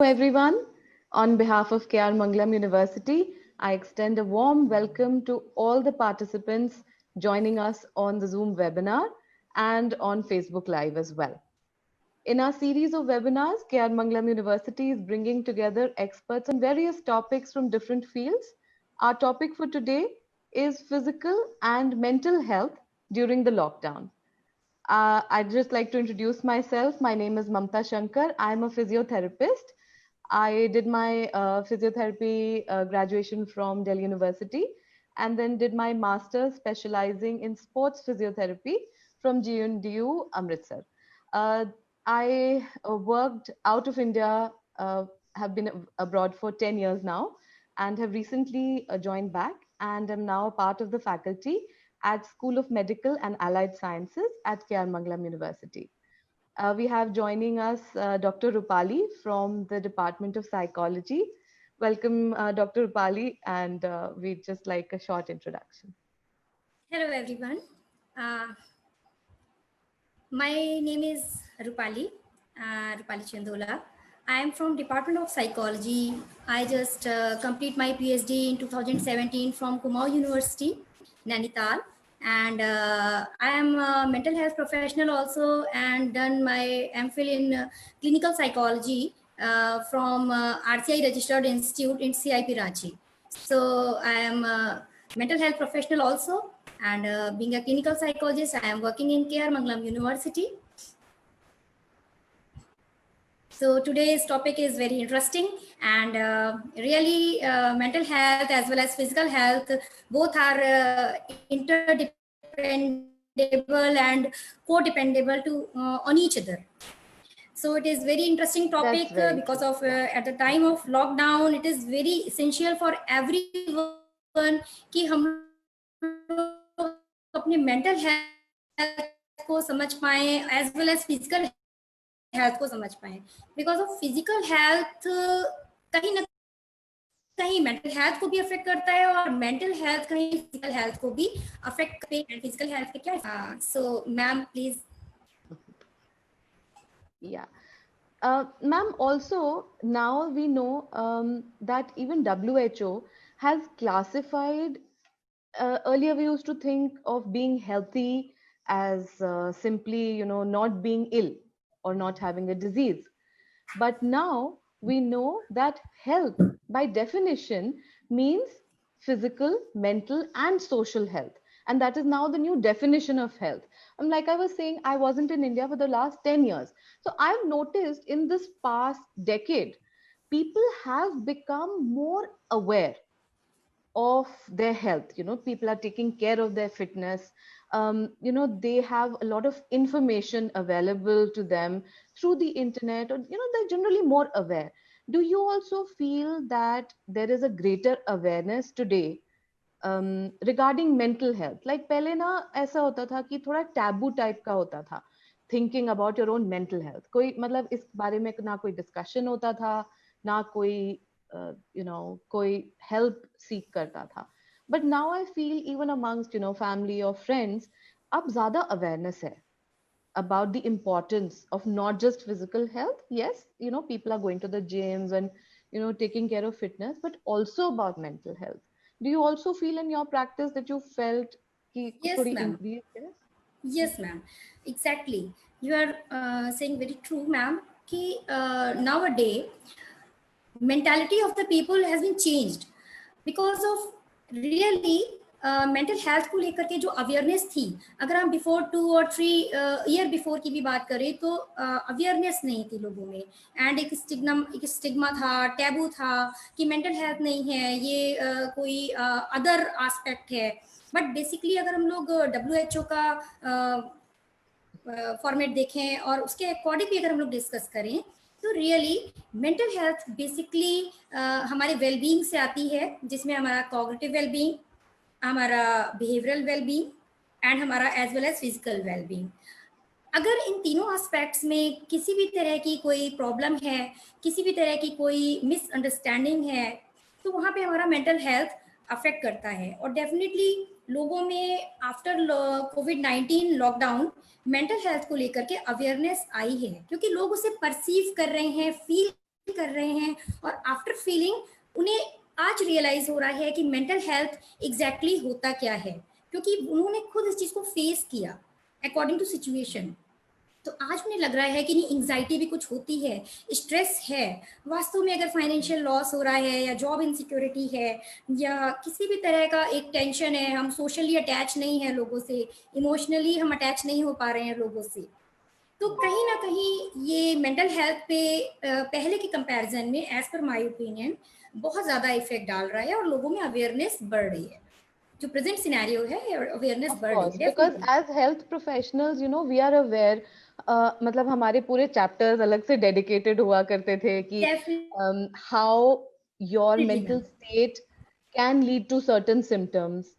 Everyone. On behalf of KR Mangalam University, I extend a warm welcome to all the participants joining us on the Zoom webinar and on Facebook Live as well. In our series of webinars, KR Mangalam University is bringing together experts on various topics from different fields. Our topic for today is physical and mental health during the lockdown. I'd just like to introduce myself. My name is Mamta Shankar. I'm a physiotherapist. I did my physiotherapy graduation from Delhi University and then did my master's specializing in sports physiotherapy from GNDU Amritsar. Uh, I worked out of India, have been abroad for 10 years now, and have recently joined back and am now a part of the faculty at School of Medical and Allied Sciences at KR Mangalam University. We have joining us Dr. Rupali from the Department of Psychology. Welcome, Dr. Rupali, and we'd just like a short introduction. Hello everyone. Uh, my name is Rupali Chandola. I am from Department of Psychology. I just complete my PhD in 2017 from Kumaon University, Nainital. And I am a mental health professional also and done my MPhil in clinical psychology from RCI Registered Institute in CIP Ranchi. So I am a mental health professional also, and being a clinical psychologist, I am working in KR Mangalam University. So today's topic is very interesting, and really mental health as well as physical health, both are interdependable and co-dependable to on each other. So it is very interesting topic because of at the time of lockdown, it is very essential for everyone कि हम लोग अपने mental health को समझ पाएं as well as physical health को समझ पाएं, because of physical health कहीं ना कहीं mental health को भी affect करता है और mental health कहीं physical health को भी affect करते हैं. Physical health के क्या so ma'am please. Yeah. Ma'am, also now we know that even WHO has classified, earlier we used to think of being healthy as simply, not being ill or not having a disease. But now we know that health by definition means physical, mental, and social health. And that is now the new definition of health. And like I was saying, I wasn't in India for the last 10 years. So I've noticed in this past decade, people have become more aware of their health. People are taking care of their fitness. They have a lot of information available to them through the internet, or they're generally more aware. Do you also feel that there is a greater awareness today regarding mental health? Like पहले ना ऐसा होता था कि थोड़ा taboo type का होता था, thinking about your own mental health. कोई मतलब इस बारे में ना कोई discussion होता था, ना कोई कोई help seek करता था. But now I feel even amongst family or friends, अब ज़्यादा awareness है about the importance of not just physical health. Yes, people are going to the gyms and taking care of fitness, but also about mental health. Do you also feel in your practice that you felt कि Yes थोड़ी ma'am. increase है? Yes ma'am, exactly. You are saying very true ma'am कि nowadays mentality of the people has been changed because of really mental health को लेकर के जो awareness थी, अगर हम बिफोर 2 और 3 ईयर बिफोर की भी बात करें तो अवेयरनेस नहीं थी लोगों में, एंड एक स्टिग्मा था, टैबू था कि मेंटल हेल्थ नहीं है, ये कोई अदर एस्पेक्ट है. बट बेसिकली अगर हम लोग WHO का फॉर्मेट देखें और उसके अकॉर्डिंग भी अगर हम लोग डिस्कस करें तो रियली मेंटल हेल्थ बेसिकली हमारे वेलबींग से आती है, जिसमें हमारा कॉग्निटिव वेलबींग, हमारा बिहेवियरल वेलबींग एंड हमारा as well as physical wellbeing. अगर इन तीनों एस्पेक्ट्स में किसी भी तरह की कोई प्रॉब्लम है, किसी भी तरह की कोई मिसअंडरस्टैंडिंग है, तो वहाँ पे हमारा मेंटल हेल्थ अफेक्ट करता है. और डेफिनेटली लोगों में आफ्टर कोविड-19 लॉकडाउन मेंटल हेल्थ को लेकर के अवेयरनेस आई है, क्योंकि लोग उसे परसीव कर रहे हैं, फील कर रहे हैं, और आफ्टर फीलिंग उन्हें आज रियलाइज हो रहा है कि मेंटल हेल्थ एग्जैक्टली होता क्या है, क्योंकि उन्होंने खुद इस चीज को फेस किया अकॉर्डिंग टू सिचुएशन। तो आज उन्हें लग रहा है कि नहीं, एंग्जाइटी भी कुछ होती है, स्ट्रेस है वास्तव में। अगर फाइनेंशियल लॉस हो रहा है, या जॉब इनसिक्योरिटी है, या किसी भी तरह का एक टेंशन है, हम सोशली अटैच नहीं है लोगों से, इमोशनली हम अटैच नहीं हो पा रहे हैं लोगों से, तो कहीं ना कहीं ये मेंटल हेल्थ पे पहले के कंपैरिजन में एज पर माय ओपिनियन बहुत ज़्यादा इफेक्ट डाल रहा है, और लोगों में अवेयरनेस बढ़ रही है। जो प्रेजेंट सिनेरियो है, अवेयरनेस Of बढ़ रही course, है because definitely. as health professionals, we are aware. मतलब हमारे पूरे चैप्टर्स अलग से डेडिकेटेड हुआ करते थे कि how your definitely mental ma'am. state can lead to certain symptoms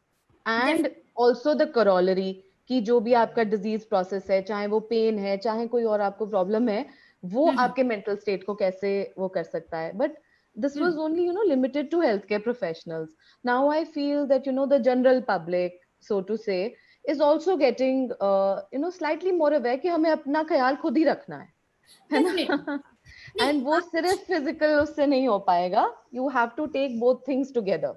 and definitely also the corollary कि जो भी आपका डिजीज प्रोसेस है, चाहे वो पेन है, चाहे कोई और आपको प्रॉब्लम है, वो आपके मेंटल स्टेट को कैसे वो कर सकता है. But this was only limited to healthcare professionals. Now I feel that the general public, so to say, is also getting slightly more aware कि हमें अपना ख्याल खुद ही रखना है डेफिनेटली। ना. नहीं, एंड वो आज सिर्फ फिजिकल उससे नहीं हो पाएगा. You have to take both things together.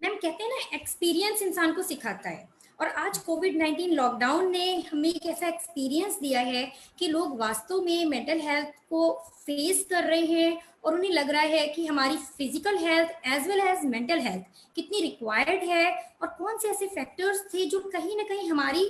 Ma'am कहते हैं ना, एक्सपीरियंस इंसान को सिखाता है, और आज कोविड-19 लॉकडाउन ने हमें एक ऐसा एक्सपीरियंस दिया है कि लोग वास्तव में मेंटल हेल्थ को फेस कर रहे हैं, और उन्हें लग रहा है कि हमारी physical health as well as mental health कितनी रिक्वायर्ड है, और कौन से ऐसे फैक्टर्स थे जो कहीं ना कहीं हमारी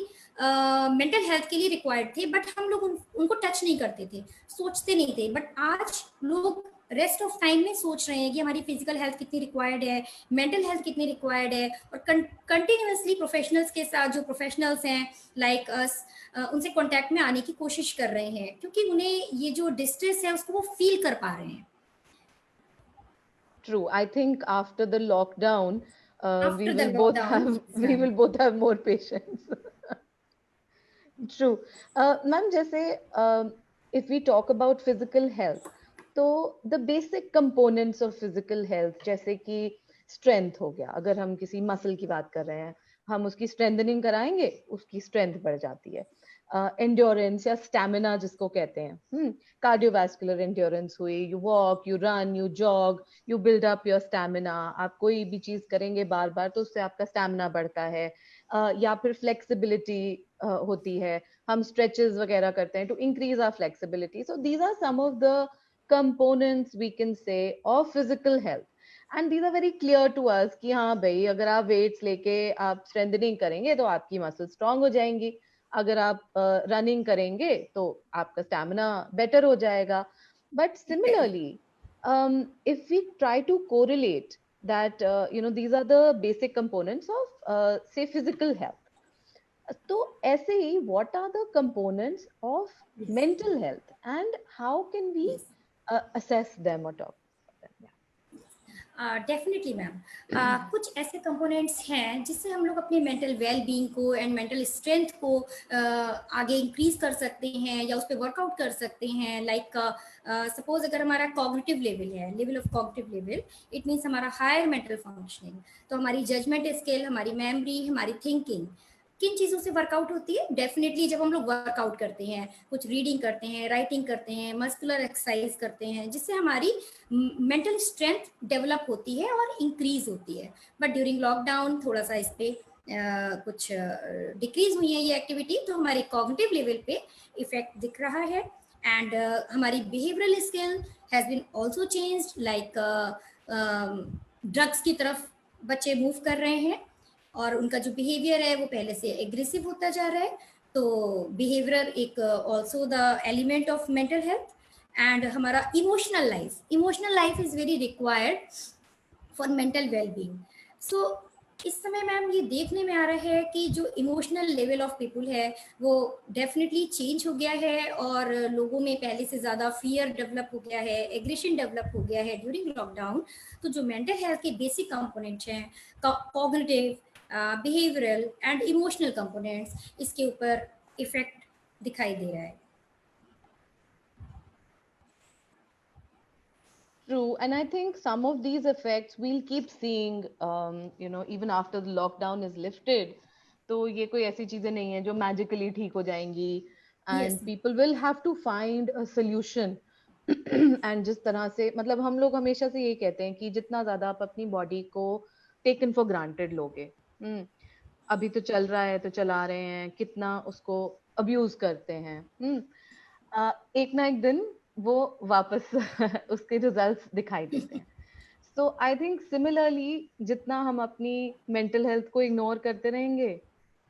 मेंटल हेल्थ के लिए रिक्वायर्ड थे, बट हम लोग उनको टच नहीं करते थे, सोचते नहीं थे। बट आज लोग रेस्ट ऑफ टाइम में सोच रहे हैं कि हमारी फिजिकल हेल्थ कितनी रिक्वायर्ड है, मेंटल हेल्थ कितनी रिक्वायर्ड है, और कंटिन्यूसली प्रोफेशनल्स के साथ, जो प्रोफेशनल्स हैं लाइक अस, उनसे कांटेक्ट में आने की कोशिश कर रहे हैं, क्योंकि उन्हें ये जो डिस्ट्रेस है उसको वो फील कर पा रहे हैं। True. I think after the lockdown, we after the will both lockdown, have yes we ma'am. will both have more patience. True. Ma'am, जैसे if we talk about physical health, तो the basic components of physical health जैसे कि strength हो गया, अगर हम किसी muscle की बात कर रहे हैं, हम उसकी strengthening कराएंगे, उसकी strength बढ़ जाती है. Endurance या stamina जिसको कहते हैं, cardiovascular endurance हुई, you walk, you run, you jog, you build up your stamina. आप कोई भी चीज करेंगे बार बार तो उससे आपका stamina बढ़ता है. या फिर फ्लेक्सिबिलिटी होती है, हम स्ट्रेचेस वगैरह करते हैं to increase our flexibility. So these are some of the components we can say of physical health. And these are very clear to us कि हाँ भाई, अगर आप वेट्स लेके आप स्ट्रेंथनिंग करेंगे तो आपकी मसल स्ट्रांग हो जाएंगी, अगर आप रनिंग करेंगे तो आपका स्टैमिना बेटर हो जाएगा. But similarly, if we try to correlate that these are the basic components of say physical health. तो ऐसे ही what are the components of yes mental health and how can we yes. assess them or talk about them? Definitely ma'am. कुछ ऐसे components हैं जिससे हम लोग अपने mental well being को एंड मेंटल स्ट्रेंथ को आगे इंक्रीज कर सकते हैं, या उस पर वर्कआउट कर सकते हैं। लाइक सपोज अगर हमारा कॉग्निटिव लेवल है, level of cognitive level, it means हमारा हायर मेंटल फंक्शनिंग, तो हमारी जजमेंट स्किल, हमारी मेमोरी, हमारी थिंकिंग किन चीज़ों से वर्कआउट होती है? डेफिनेटली जब हम लोग वर्कआउट करते हैं, कुछ रीडिंग करते हैं, राइटिंग करते हैं, मस्कुलर एक्सरसाइज करते हैं, जिससे हमारी मेंटल स्ट्रेंथ डेवलप होती है और इंक्रीज होती है। बट ड्यूरिंग लॉकडाउन थोड़ा सा इस पे कुछ डिक्रीज हुई है ये एक्टिविटी, तो हमारे कॉग्निटिव लेवल पे इफेक्ट दिख रहा है। एंड हमारी behavioural skill has been also changed, like drugs की तरफ बच्चे मूव कर रहे हैं, और उनका जो बिहेवियर है वो पहले से एग्रेसिव होता जा रहा है। तो बिहेवियर एक also the element of mental health. And हमारा emotional life is very required for mental well being. So इस समय मैम ये देखने में आ रहा है कि जो इमोशनल लेवल ऑफ पीपल है वो डेफिनेटली चेंज हो गया है, और लोगों में पहले से ज़्यादा फियर डेवलप हो गया है, एग्रेशन डेवलप हो गया है ड्यूरिंग लॉकडाउन। तो जो मेंटल हेल्थ के बेसिक कंपोनेंट्स हैं, cognitive, behavioural and emotional components, इसके ऊपर इफेक्ट दिखाई दे रहा है। True, and I think some of these effects we'll keep seeing, even after the lockdown is lifted. तो ये कोई ऐसी चीजें नहीं है जो magically ठीक हो जाएंगी, yes and people will have to find a solution and जिस तरह से मतलब हम लोग हमेशा से ये कहते हैं कि जितना ज्यादा आप अपनी बॉडी को टेकन फॉर ग्रांटेड लोगे, अभी तो चल रहा है तो चला रहे हैं, कितना उसको अब्यूज करते हैं, एक ना एक दिन वो वापस उसके रिजल्ट्स दिखाई देते हैं। सो आई थिंक सिमिलरली जितना हम अपनी मेंटल हेल्थ को इग्नोर करते रहेंगे,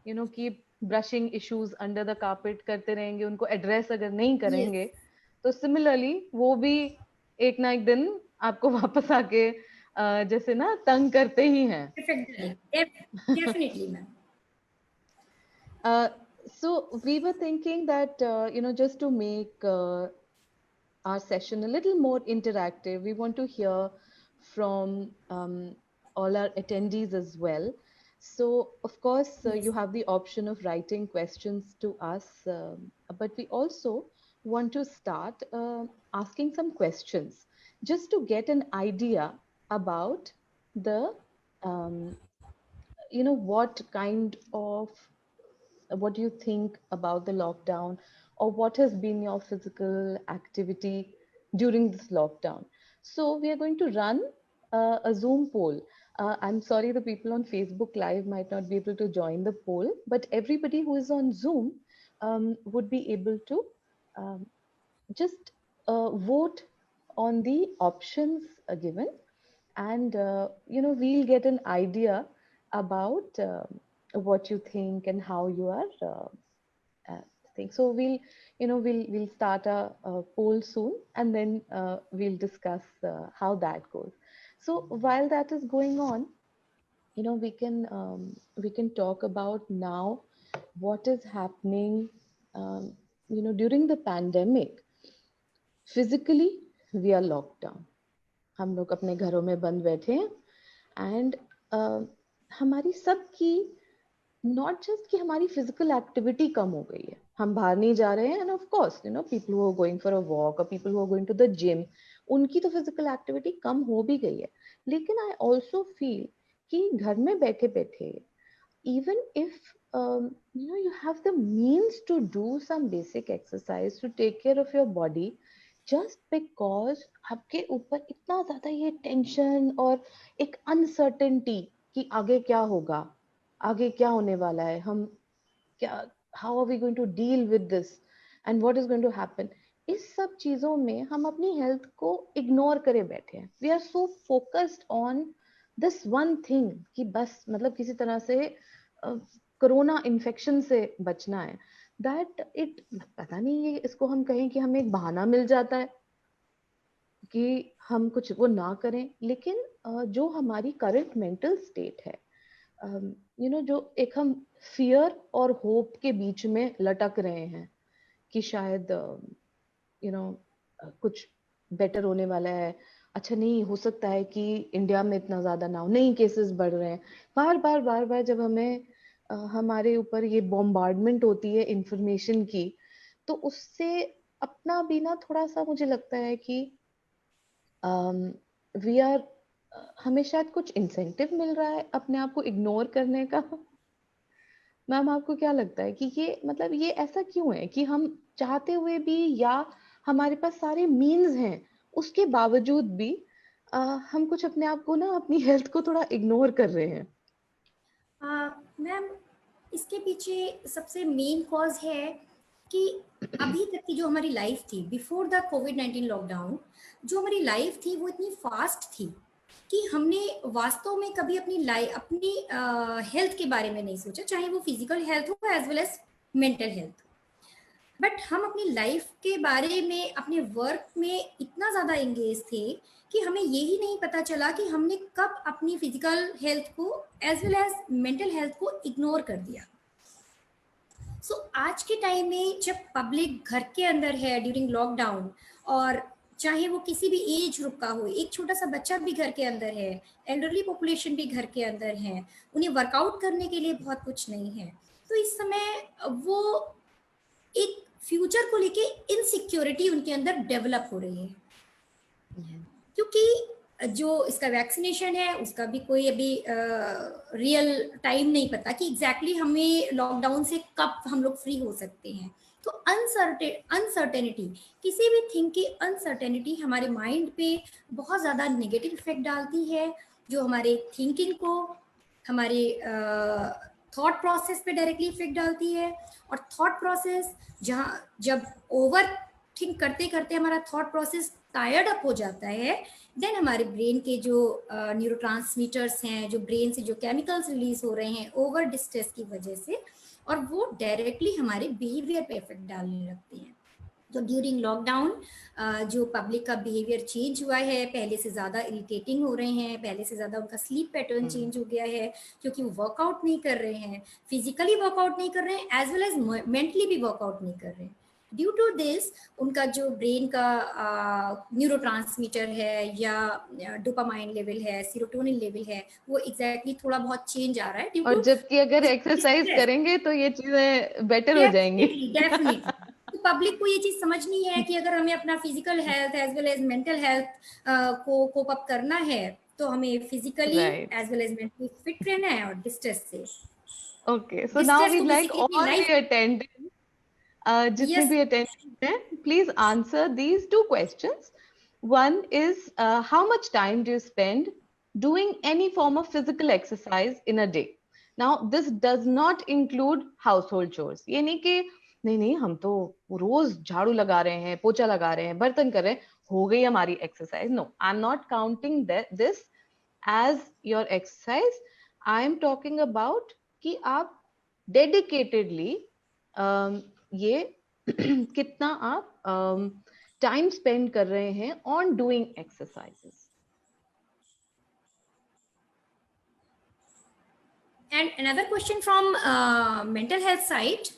keep brushing issues under the carpet करते रहेंगे, उनको एड्रेस अगर नहीं Yes, करेंगे, तो सिमिलरली वो भी एक ना एक दिन आपको वापस आके जैसे ना तंग करते ही हैं। definitely, definitely, ma'am. uh, so we were thinking that just to make our session a little more interactive, we want to hear from all our attendees as well. So, of course, Yes. you have the option of writing questions to us, but we also want to start asking some questions just to get an idea about the, um, what kind of what do you think about the lockdown, or what has been your physical activity during this lockdown? So we are going to run a Zoom poll. I'm sorry, the people on Facebook Live might not be able to join the poll, but everybody who is on Zoom would be able to um, just vote on the options given, and we'll get an idea about what you think and how you are think. So we'll start a poll soon, and then we'll discuss how that goes. So while that is going on, we can talk about now what is happening. um, during the pandemic, physically we are locked down. हम लोग अपने घरों में बंद बैठे हैं, and हमारी सबकी, नॉट जस्ट कि हमारी फिजिकल एक्टिविटी कम हो गई है, हम बाहर नहीं जा रहे हैं, and of course people who are going for a walk और people who are going to the gym, उनकी तो फिजिकल एक्टिविटी कम हो भी गई है। लेकिन आई ऑल्सो फील कि घर में बैठे बैठे, even if you have the means to do some basic exercise to take care of your body, just because आपके ऊपर इतना ज्यादा ये टेंशन और एक अनसर्टेनिटी कि आगे क्या होगा, आगे क्या होने वाला है, हम क्या, how are we going to deal with this and what is going to happen, इस सब चीजों में हम अपनी हेल्थ को इग्नोर करे बैठे हैं। We are so focused on this one thing कि बस मतलब किसी तरह से कोरोना इन्फेक्शन से बचना है, दैट इट, पता नहीं ये इसको हम कहें कि हमें एक बहाना मिल जाता है कि हम कुछ वो ना करें। लेकिन जो हमारी करंट मेंटल स्टेट है, जो एक हम फियर और होप के बीच में लटक रहे हैं कि शायद कुछ बेटर होने वाला है, अच्छा नहीं हो सकता है कि इंडिया में इतना ज्यादा ना हो, नहीं केसेस बढ़ रहे हैं, बार बार बार बार जब हमें हमारे ऊपर ये बॉम्बार्डमेंट होती है इंफॉर्मेशन की, तो उससे अपना भी ना थोड़ा सा मुझे लगता है कि वी आर, हमें शायद कुछ इंसेंटिव मिल रहा है अपने आप को इग्नोर करने का। मैम आपको क्या लगता है कि ये मतलब ये ऐसा क्यों है कि हम चाहते हुए भी, या हमारे पास सारे मीन्स हैं उसके बावजूद भी अ, हम कुछ अपने आप को ना, अपनी हेल्थ को थोड़ा इग्नोर कर रहे हैं? मैम, इसके पीछे सबसे मेन कॉज है कि अभी तक की जो हमारी लाइफ थी बिफोर द कोविड-19 लॉकडाउन, जो हमारी लाइफ थी वो इतनी फास्ट थी कि हमने वास्तव में कभी अपनी हेल्थ के बारे में नहीं सोचा, चाहे वो फिजिकल हेल्थ हो as well as mental health. But हम अपनी लाइफ के बारे में, अपने वर्क में इतना ज़्यादा एंगेज थे कि हमें यही नहीं पता चला कि हमने कब अपनी फिजिकल हेल्थ को as well as mental health को इग्नोर कर दिया। सो आज के टाइम में जब पब्लिक घर के अंदर है ड्यूरिंग लॉकडाउन, और चाहे वो किसी भी एज ग्रुप का हो, एक छोटा सा बच्चा भी घर के अंदर है, एल्डरली पॉपुलेशन भी घर के अंदर है, उन्हें वर्कआउट करने के लिए बहुत कुछ नहीं है, तो इस समय वो एक फ्यूचर को लेके इनसिक्योरिटी उनके अंदर डेवलप हो रही है, क्योंकि जो इसका वैक्सीनेशन है उसका भी कोई अभी रियल टाइम नहीं पता कि एग्जैक्टली हमें लॉकडाउन से कब हम लोग फ्री हो सकते हैं। तो अनसर्टेनिटी, किसी भी थिंग की अनसर्टेनिटी हमारे माइंड पे बहुत ज़्यादा नेगेटिव इफेक्ट डालती है, जो हमारे थिंकिंग को, हमारे थॉट प्रोसेस पे डायरेक्टली इफेक्ट डालती है। और थॉट प्रोसेस जब ओवर थिंक करते करते हमारा थॉट प्रोसेस टायर्ड अप हो जाता है, देन हमारे ब्रेन के जो न्यूरोट्रांसमीटर्स हैं, जो ब्रेन से जो केमिकल्स रिलीज हो रहे हैं ओवर डिस्ट्रेस की वजह से, और वो डायरेक्टली हमारे बिहेवियर पे इफेक्ट डालने लगते हैं। तो ड्यूरिंग लॉकडाउन जो पब्लिक का बिहेवियर चेंज हुआ है, पहले से ज़्यादा इरिटेटिंग हो रहे हैं, पहले से ज़्यादा उनका स्लीप पैटर्न चेंज हो गया है, क्योंकि वो वर्कआउट नहीं कर रहे हैं, फिजिकली वर्कआउट नहीं कर रहे हैं, एज वेल एज मेंटली भी वर्कआउट नहीं कर रहे हैं। ड्यू टू दिस उनका जो ब्रेन का न्यूरोट्रांसमीटर है या डोपामाइन लेवल है, सीरोटोनिन लेवल है, वो एग्जैक्टली थोड़ा बहुत चेंज आ रहा है ड्यू और टू जबकि अगर एक्सरसाइज स्ट्रेस। करेंगे तो ये चीजें बेटर हो जाएंगी। डेफिनेटली तो पब्लिक को ये चीज समझनी है कि अगर हमें अपना physical health as well as mental health को कोप अप करना है, तो हमें physically right. As well as mentally fit रहना है, और डिस्ट्रेस से, okay, so now distress we को लाइक बेसिकली अपनी ऑल लाइफ। द अटेंडेंट्स, जितने यस भी अटेंडेंट्स हैं, please answer these two questions. One is, how much time do you spend doing any form of physical exercise in a day? Now, this does not include household chores. ये नहीं कि नहीं नहीं हम तो रोज झाड़ू लगा रहे हैं, पोछा लगा रहे हैं, बर्तन कर रहे हैं, हो गई हमारी exercise. No, I am not counting this as your exercise. I am talking about कि आप dedicatedly ये कितना आप टाइम स्पेंड कर रहे हैं on doing exercises. and another question from mental health side.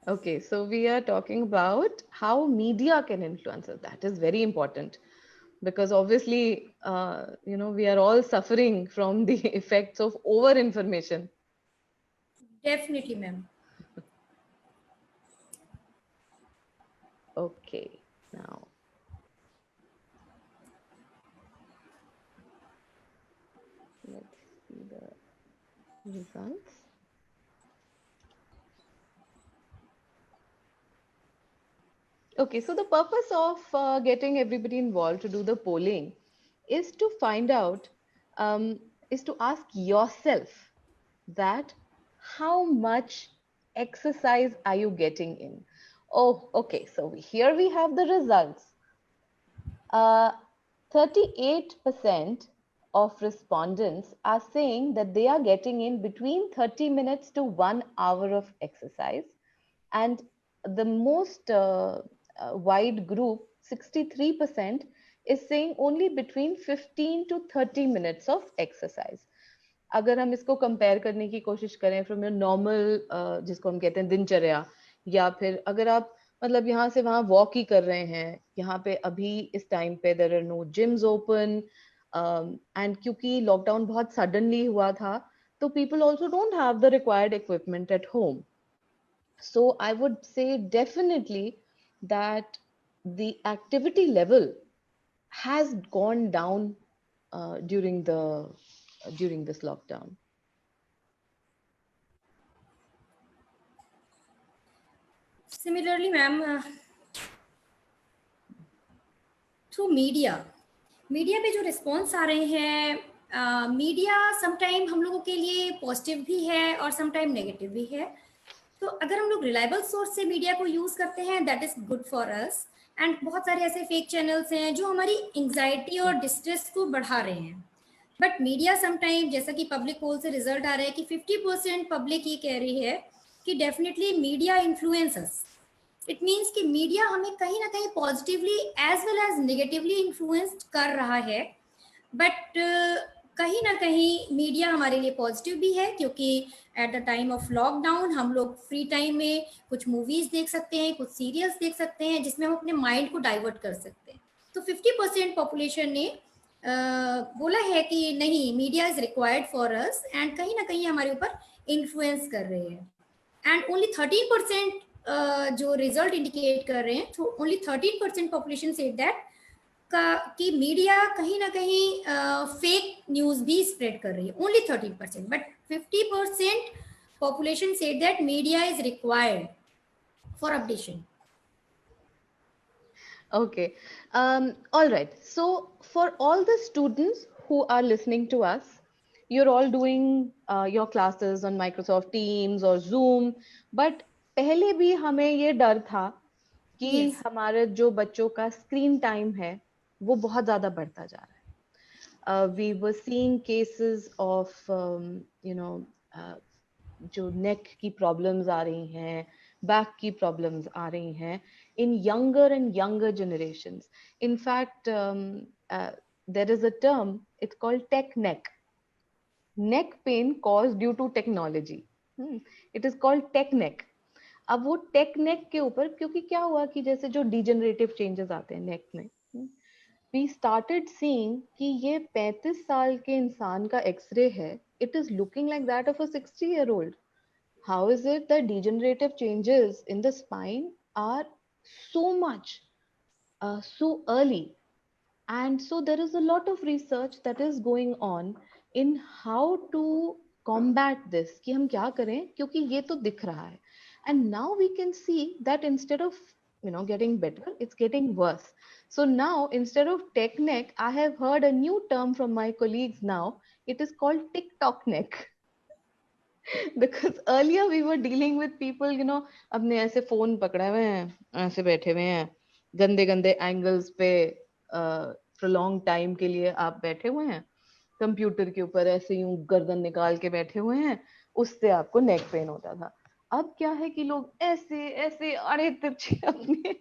Okay, so we are talking about how media can influence us. That is very important because obviously, we are all suffering from the effects of over information. Definitely, ma'am. Okay, now let's see the results. Okay, so the purpose of getting everybody involved to do the polling is to find out, is to ask yourself that how much exercise are you getting in? Oh, okay, so here we have the results. 38% of respondents are saying that they are getting in between 30 minutes to 1 hour of exercise. And the most wide group, 63%, is saying only between 15 to 30 minutes of exercise. अगर हम इसको compare करने की कोशिश करें from your normal, जिसको हम कहते हैं दिनचर्या, या फिर अगर आप मतलब यहाँ से वहां वॉक ही कर रहे हैं, यहाँ पे अभी इस टाइम पे there are no gyms open, and क्योंकि लॉकडाउन बहुत सडनली हुआ था, तो people also don't have the required equipment at home. So I would say definitely that the activity level has gone down during this lockdown. Similarly, ma'am, through media पे जो response आ रहे हैं, media sometime हम लोगों के लिए positive भी है और समटाइम नेगेटिव भी है. तो अगर हम लोग रिलायबल सोर्स से मीडिया को यूज करते हैं, that is good for us. And बहुत सारे ऐसे फेक चैनल्स हैं जो हमारी एंग्जाइटी और डिस्ट्रेस को बढ़ा रहे हैं. बट मीडिया समटाइम, जैसा कि पब्लिक पोल से रिजल्ट आ रहा है कि 50% पब्लिक ये कह रही है कि definitely media influences. It means कि मीडिया हमें कहीं ना कहीं positively as well as negatively influenced कर रहा है. बट कहीं ना कहीं मीडिया हमारे लिए पॉजिटिव भी है, क्योंकि at the time of lockdown हम लोग फ्री टाइम में कुछ मूवीज देख सकते हैं, कुछ सीरियल्स देख सकते हैं, जिसमें हम अपने माइंड को डाइवर्ट कर सकते हैं। तो 50% पॉपुलेशन ने बोला है कि नहीं, media is required for us, and कहीं ना कहीं हमारे ऊपर इन्फ्लुएंस कर रहे हैं। एंड ओनली 13% जो रिजल्ट इंडिकेट कर रहे हैं, तो ओनली 13% पॉपुलेशन सेड दैट का कि मीडिया कहीं ना कहीं फेक न्यूज भी स्प्रेड कर रही है, only 13%, but 50% population said that media is required for updation. Okay. All right. So, for all the students who are listening to us, you're all doing your classes on Microsoft Teams or Zoom, but पहले भी हमें ये डर था कि yes, हमारे जो बच्चों का स्क्रीन टाइम है वो बहुत ज्यादा बढ़ता जा रहा है. We were seeing cases of you know जो नेक की प्रॉब्लम्स आ रही हैं, बैक की प्रॉब्लम्स आ रही हैं in younger and younger generations. In fact, there is a term, it's called tech neck. Neck pain caused due to technology. It is called tech neck. अब वो take नेक के ऊपर, क्योंकि क्या हुआ कि जैसे जो डिजेनरेटिव चेंजेस आते हैं नेक में, वी स्टार्टेड सीइंग कि ये 35 साल के इंसान का एक्सरे है, it is looking like that of a 60-year-old. How is it that degenerative changes in the spine are so much, so early? And so there is a lot of research that is going on in how to combat this, कि हम क्या करें, क्योंकि ये तो दिख रहा है. And now we can see that instead of getting better, it's getting worse. So now instead of tech neck, I have heard a new term from my colleagues now. It is called TikTok neck. Because earlier we were dealing with people, अपने ऐसे phone पकड़े हुए हैं, ऐसे बैठे हुए हैं, गंदे गंदे एंगल्स पे प्रोलॉन्ग टाइम के लिए आप बैठे हुए हैं कंप्यूटर के ऊपर, ऐसे यूं गर्दन निकाल के बैठे हुए हैं, उससे आपको नेक पेन होता था. अब क्या है कि लोग ऐसे ऐसे अड़े तिरछे अपने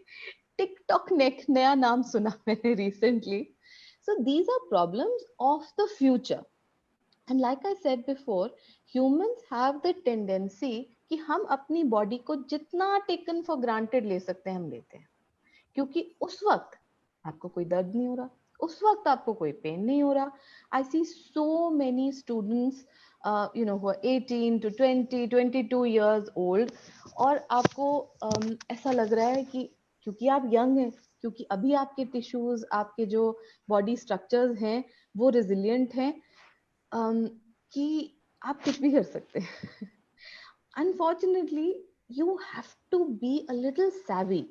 टिकटॉक नेक, नया नाम सुना मैंने recently. So these are problems of the future. And like I said before, humans have the tendency कि हम अपनी बॉडी को जितना टेकन फॉर ग्रांटेड ले सकते हैं हम लेते हैं, क्योंकि उस वक्त आपको कोई दर्द नहीं हो रहा, उस वक्त आपको कोई पेन नहीं हो रहा. I see so many students who are 18 to 20, 22 years old, और आपको ऐसा लग रहा है कि क्योंकि आप यंग हैं, क्योंकि अभी आपके टिश्यूज, आपके जो बॉडी स्ट्रक्चर्स हैं वो रिजिलियंट हैं, कि आप कुछ भी कर सकते हैं. Unfortunately you have to be a little savvy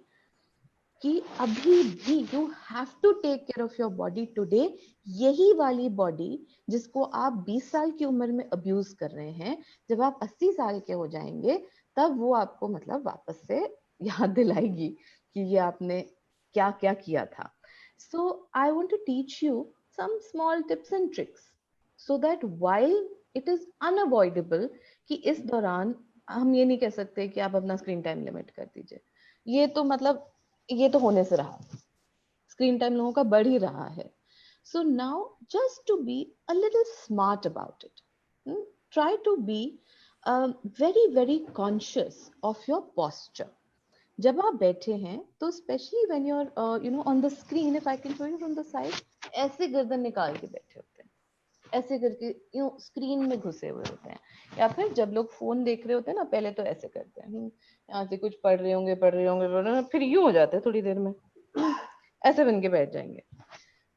कि अभी भी you have to take care of your body today. यही वाली बॉडी जिसको आप 20 साल की उम्र में अब्यूज कर रहे हैं, जब आप 80 साल के हो जाएंगे तब वो आपको मतलब वापस से याद दिलाएगी कि ये आपने क्या क्या किया था. So I want to teach you some small tips and tricks so that while it is unavoidable कि इस दौरान हम ये नहीं कह सकते कि आप अपना स्क्रीन टाइम लिमिट कर दीजिए. ये तो मतलब ये तो होने से रहा, स्क्रीन टाइम लोगों का बढ़ ही रहा है. So now just to be a little smart about it, try to be very very conscious of your posture. जब आप बैठे हैं तो specially when you are on the screen, if I can show you from the side, ऐसे गर्दन निकाल के बैठे होते हैं, ऐसे करके यूं स्क्रीन में घुसे हुए होते हैं. या फिर जब लोग फोन देख रहे होते हैं ना, पहले तो ऐसे करते हैं, यहाँ से कुछ पढ़ रहे होंगे पढ़ रहे होंगे पढ़ रहे होंगे, फिर यूं हो जाते हैं थोड़ी देर में, ऐसे बन के बैठ जाएंगे.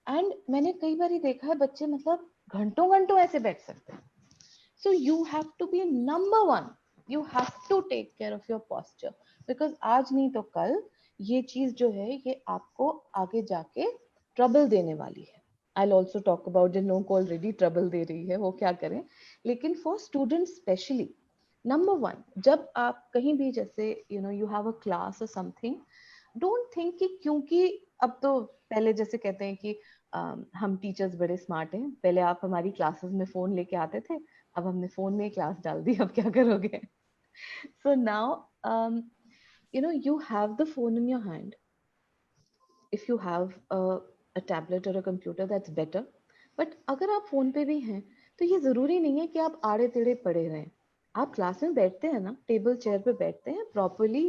एंड मैंने कई बार देखा है बच्चे मतलब घंटों घंटों ऐसे बैठ सकते हैं. So you have to be number one. You have to take care of your posture because आज नहीं तो कल ये चीज जो है ये आपको आगे जाके ट्रबल देने वाली है. I'll also talk about जिन लोगों को ऑलरेडी ट्रबल दे रही है वो क्या करें. लेकिन for students specially, number one, जब आप कहीं भी जैसे यू हैव अ क्लास और समथिंग, डोंट थिंक कि क्योंकि अब तो पहले जैसे कहते हैं कि हम टीचर्स बड़े स्मार्ट हैं, पहले आप हमारी क्लासेस में फोन लेके आते थे, अब हमने फोन में क्लास डाल दी, अब क्या करोगे. So now you have the phone in your hand. If you have a tablet or a computer, that's better. But अगर आप फोन पे भी हैं तो ये जरूरी नहीं है कि आप आड़े टेढ़े पड़े रहें। आप क्लास में बैठते हैं ना, टेबल चेयर पे बैठते हैं, प्रॉपरली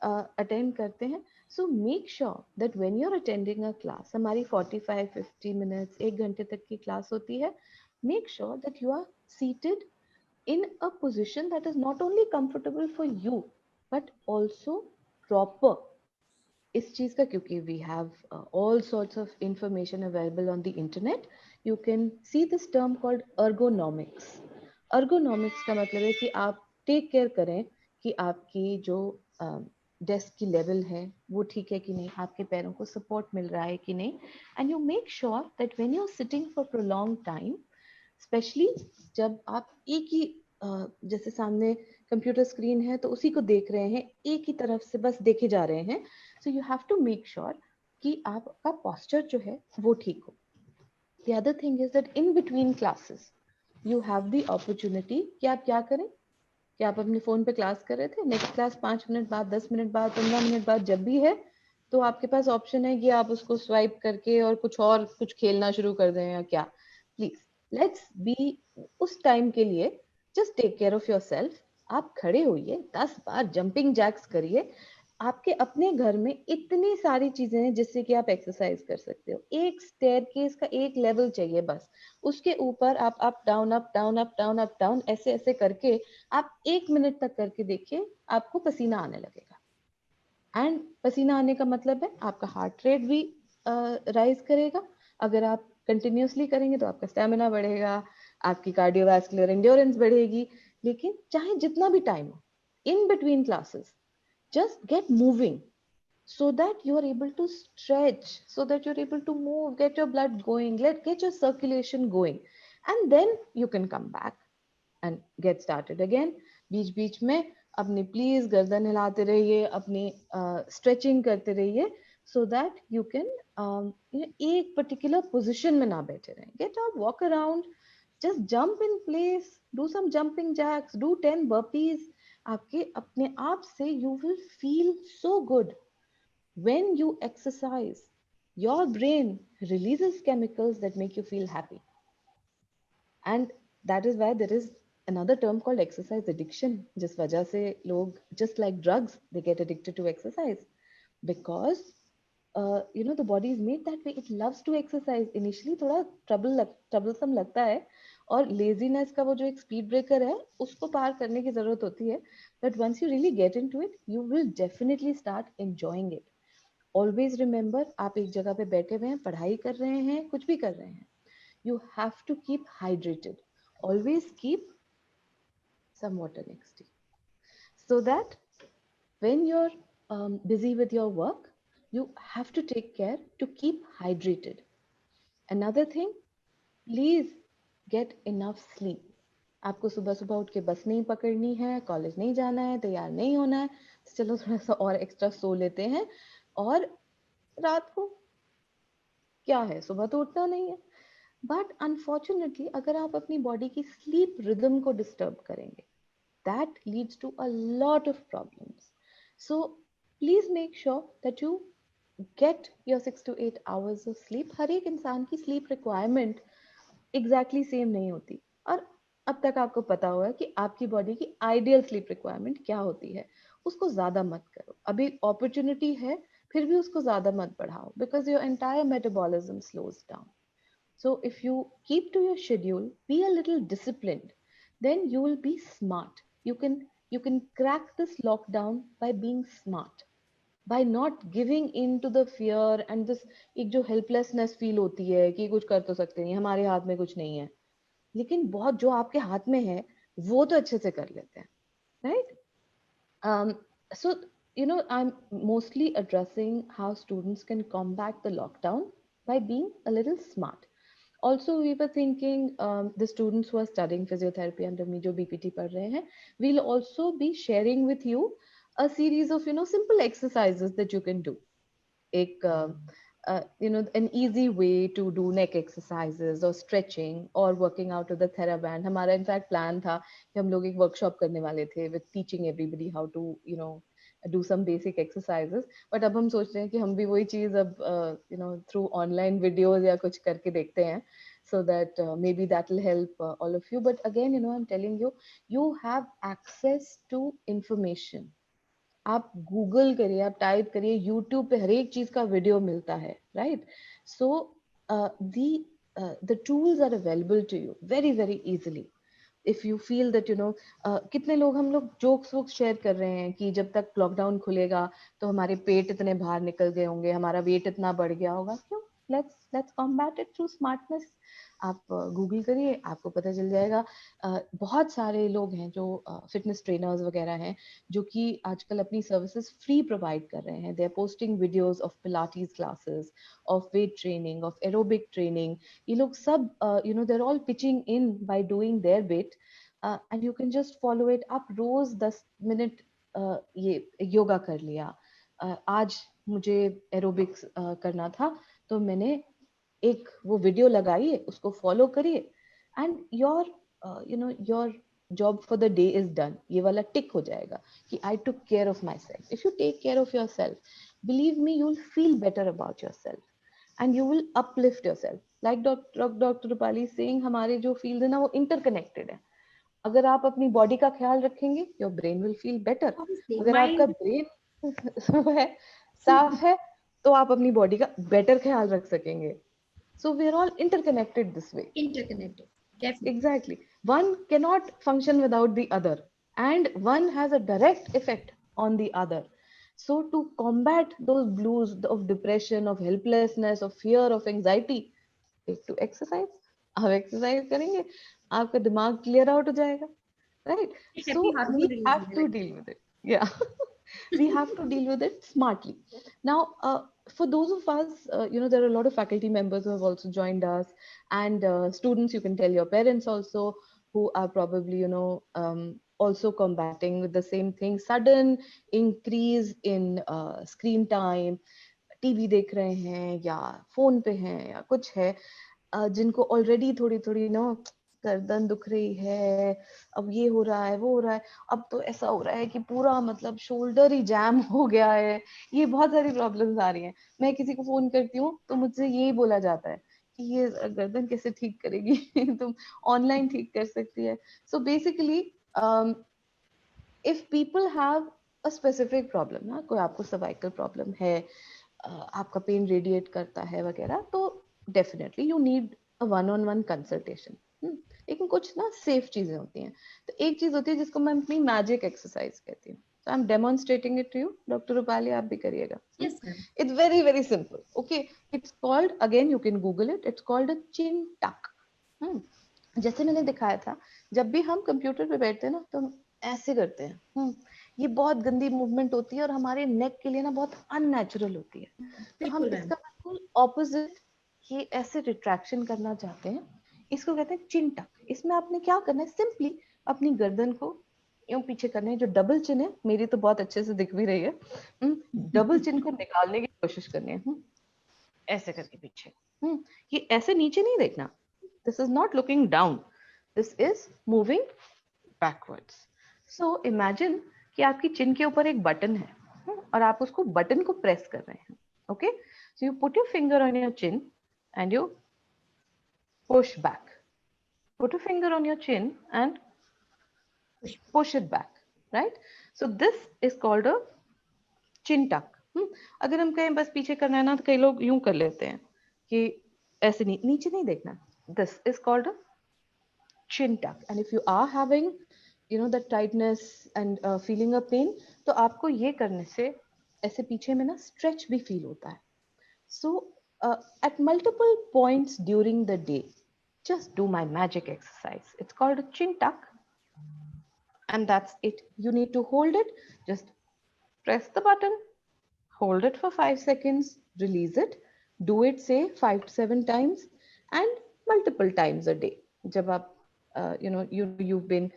अटेंड करते हैं। So make sure that when you are attending a class, हमारी 45-50 मिनट्स, 1 घंटे तक की क्लास होती है, make sure that you are seated in a position that is not only comfortable for you but also proper इस चीज का, क्योंकि we have all sorts of information available on the internet. You can see this term called ergonomics. ergonomics का मतलब है कि आप take care करें कि आपकी जो डेस्क की लेवल है वो ठीक है कि नहीं, आपके पैरों को सपोर्ट मिल रहा है कि नहीं, and you make sure that when you are sitting for prolong time, specially जब आप एक ही जैसे सामने कंप्यूटर स्क्रीन है तो उसी को देख रहे हैं, एक ही तरफ से बस देखे जा रहे हैं, so you have to make sure कि आपका पोस्चर जो है वो ठीक हो। The other thing is that in between classes you have the opportunity कि आप क्या करें, कि आप अपने फोन पे क्लास कर रहे थे, नेक्स्ट क्लास 5 मिनट बाद, 10 मिनट बाद, 15 मिनट बाद जब भी है, तो आपके पास ऑप्शन है कि आप उसको स्वाइप करके और कुछ खेलना शुरू कर दें या क्या। प्लीज लेट्स बी उस टाइम के लिए just take care of yourself. आप खड़े होइए, 10 बार जंपिंग जैक्स करिए। आपके अपने घर में इतनी सारी चीजें हैं जिससे कि आप एक्सरसाइज कर सकते हो। एक स्टेयरकेस का एक लेवल चाहिए बस, उसके ऊपर आप up down up down up down up down ऐसे ऐसे करके आप 1 मिनट तक करके देखिए, आपको पसीना आने लगेगा। एंड पसीना आने का मतलब है आपका हार्ट रेट भी राइज करेगा। अगर आप कंटिन्यूसली करेंगे तो आपका स्टेमिना बढ़ेगा, आपकी कार्डियोवैस्कुलर एंड्योरेंस बढ़ेगी। लेकिन चाहे जितना भी टाइम हो, इन between classes just get moving so that you are able to stretch, so that you're able to move, get your blood going, get your circulation going, and then you can come back and get started again. बीच बीच में अपनी please गर्दन हिलाते रहिए, अपनी stretching करते रहिए, so that you can एक particular position में ना बैठे रहें। Get up, walk around, just jump in place, do some jumping jacks, do 10 burpees. आपके अपने आप से you will feel so good. When you exercise, your brain releases chemicals that make you feel happy. And that is why there is another term called exercise addiction, जिस वजह से लोग, just like drugs, they get addicted to exercise because the body is made that way. It loves to exercise. Initially थोड़ा troublesome लगता है, और laziness का वो जो एक speed breaker है उसको पार करने की जरूरत होती है, but once you really get into it, you will definitely start enjoying it. Always remember, आप एक जगह पे बैठे हुए हैं, पढ़ाई कर रहे हैं, कुछ भी कर रहे हैं, you have to keep hydrated. Always keep some water next to you, so that when you're busy with your work, you have to take care to keep hydrated. Another thing, please get enough sleep. आपको सुबह सुबह उठ के बस नहीं पकड़नी है, college नहीं जाना है, तैयार नहीं होना है, तो चलो थोड़ा सा और एक्स्ट्रा सो लेते हैं। और रात को क्या है, सुबह तो उठना नहीं है। बट अनफॉर्चुनेटली अगर आप अपनी बॉडी की स्लीप रिदम को डिस्टर्ब करेंगे, that leads to a lot of problems. So please make sure that you get your 6 to 8 hours of sleep. हर एक इंसान की sleep requirement exactly same नहीं होती, और अब तक आपको पता होगा कि आपकी बॉडी की आइडियल स्लीप रिक्वायरमेंट क्या होती है। उसको ज्यादा मत करो, अभी अपॉर्चुनिटी है, फिर भी उसको ज्यादा मत बढ़ाओ, because your entire metabolism slows down. So if you keep to your schedule, be a little disciplined, then you will be smart. You can crack this lockdown by being smart, by not giving in to the fear and this एक जो helplessness feel होती है कि कुछ कर तो सकते नहीं, हमारे हाथ में कुछ नहीं है। लेकिन बहुत जो आपके हाथ में है वो तो अच्छे से कर लेते हैं, right? So I'm mostly addressing how students can combat the lockdown by being a little smart. Also, we were thinking the students who are studying physiotherapy under me, जो BPT पढ़ रहे हैं, we'll also be sharing with you a series of simple exercises that you can do. एक an easy way to do neck exercises or stretching or working out with the TheraBand. हमारा in fact plan था कि हम लोग एक workshop करने वाले थे with teaching everybody how to do some basic exercises. but अब हम सोच रहे हैं कि हम भी वही चीज अब through online videos या कुछ करके देखते हैं. so that maybe that will help all of you. But again, I'm telling you, you have access to information. आप गूगल करिए, आप टाइप करिए, यूट्यूब पे हर एक चीज का वीडियो मिलता है, right? So the tools are available to you very very easily. If you feel that कितने लोग, हम लोग जोक्स वोक्स शेयर कर रहे हैं कि जब तक लॉकडाउन खुलेगा तो हमारे पेट इतने बाहर निकल गए होंगे, हमारा वेट इतना बढ़ गया होगा. क्यों? Let's combat it through smartness. आप गूगल करिए, आपको पता चल जाएगा. बहुत सारे लोग हैं जो फिटनेस ट्रेनर्स वगैरह हैं, जो कि आजकल अपनी सर्विसेज फ्री प्रोवाइड कर रहे हैं. They are posting videos of Pilates classes, of weight training, of aerobic training. ये लोग सब they are all pitching in by doing their bit, and you can just follow it. आप रोज 10 minute ये योगा कर लिया. आज मुझे एरोबिक्स करना था, तो मैंने एक वो वीडियो लगाइए, उसको फॉलो करिए, and your job for the day is done. ये वाला टिक हो जाएगा कि I took care of myself. If you take care of yourself, believe me, you will feel better about yourself and you will uplift yourself. Like doctor Rupali saying, हमारे जो field है ना, वो interconnected है. अगर आप अपनी body का ख्याल रखेंगे, your brain will feel better. Obviously, अगर आपका mind ब्रेन है, साफ है, तो आप अपनी बॉडी का बेटर ख्याल रख सकेंगे. So we are all interconnected this way. interconnected. Definitely. Exactly. One cannot function without the other, and one has a direct effect on the other. So to combat those blues of depression, of helplessness, of fear, of anxiety, take to exercise. आप exercise करेंगे, आपका दिमाग clear out हो जाएगा, right? So Happy hormone we release have होने to लगता deal with it. Yeah. We have to deal with it smartly. Now, for those of us, there are a lot of faculty members who have also joined us, and students. You can tell your parents also, who are probably, also combating with the same thing. Sudden increase in screen time, TV देख रहे हैं या phone पे हैं या कुछ है, जिनको ऑलरेडी थोड़ी थोड़ी गर्दन दुख रही है, अब ये हो रहा है, वो हो रहा है, अब तो ऐसा हो रहा है कि पूरा मतलब शोल्डर ही जैम हो गया है. ये बहुत सारी प्रॉब्लम्स आ रही हैं. मैं किसी को फोन करती हूँ तो मुझसे यही बोला जाता है कि ये गर्दन कैसे ठीक करेगी? तुम ऑनलाइन ठीक कर सकती है. So basically if people have a specific problem ना, कोई आपको सर्वाइकल प्रॉब्लम है, आपका पेन रेडिएट करता है वगैरह, तो definitely you need a one on one consultation. लेकिन कुछ ना सेफ चीजें होती हैं. तो एक चीज होती है जिसको मैं अपनी मैजिक एक्सरसाइज कहती हूँ. So I'm demonstrating it to you. Dr. Rupali, आप भी करिएगा. है. Yes, ma'am. It's very, very simple. Okay. It's called, again, you can Google it. It's called a chin tuck. जैसे मैंने दिखाया था, जब भी हम कंप्यूटर पे बैठते हैं ना, तो हम ऐसे करते हैं. ये बहुत गंदी मूवमेंट होती है और हमारे नेक के लिए ना बहुत अननेचुरल होती है. तो हम बिल्कुल मैम. इसका बिल्कुल ऑपोजिट, ये ऐसे रिट्रैक्शन करना चाहते हैं. इसको कहते हैं चिन टक. इसमें आपने क्या करना है, सिंपली अपनी गर्दन को यूं पीछे करना है. जो डबल चिन है, मेरी तो बहुत अच्छे से दिख भी रही है, डबल चिन को निकालने की कोशिश करनी है. ऐसे करके पीछे. ये ऐसे नीचे नहीं देखना. This is not looking down. This is moving backwards. So imagine कि आपकी चिन के ऊपर एक बटन है, और आप उसको बटन को प्रेस कर रहे हैं. Okay? So you put your finger on your chin and you push back. Put a finger on your chin and push it back. Right? So this is called a chin tuck. अगर हम कहें बस पीछे करना है ना, तो कई लोग यूं कर लेते हैं कि ऐसे नीचे नहीं देखना. This is called a chin tuck. And if you are having, the tightness and feeling a pain, तो आपको ये करने से ऐसे पीछे में ना stretch भी feel होता है. So at multiple points during the day, just do my magic exercise. It's called a chin tuck, and that's it. You need to hold it. Just press the button, hold it for 5 seconds, release it. Do it, say 5 to 7 times, and multiple times a day. जब आप you've been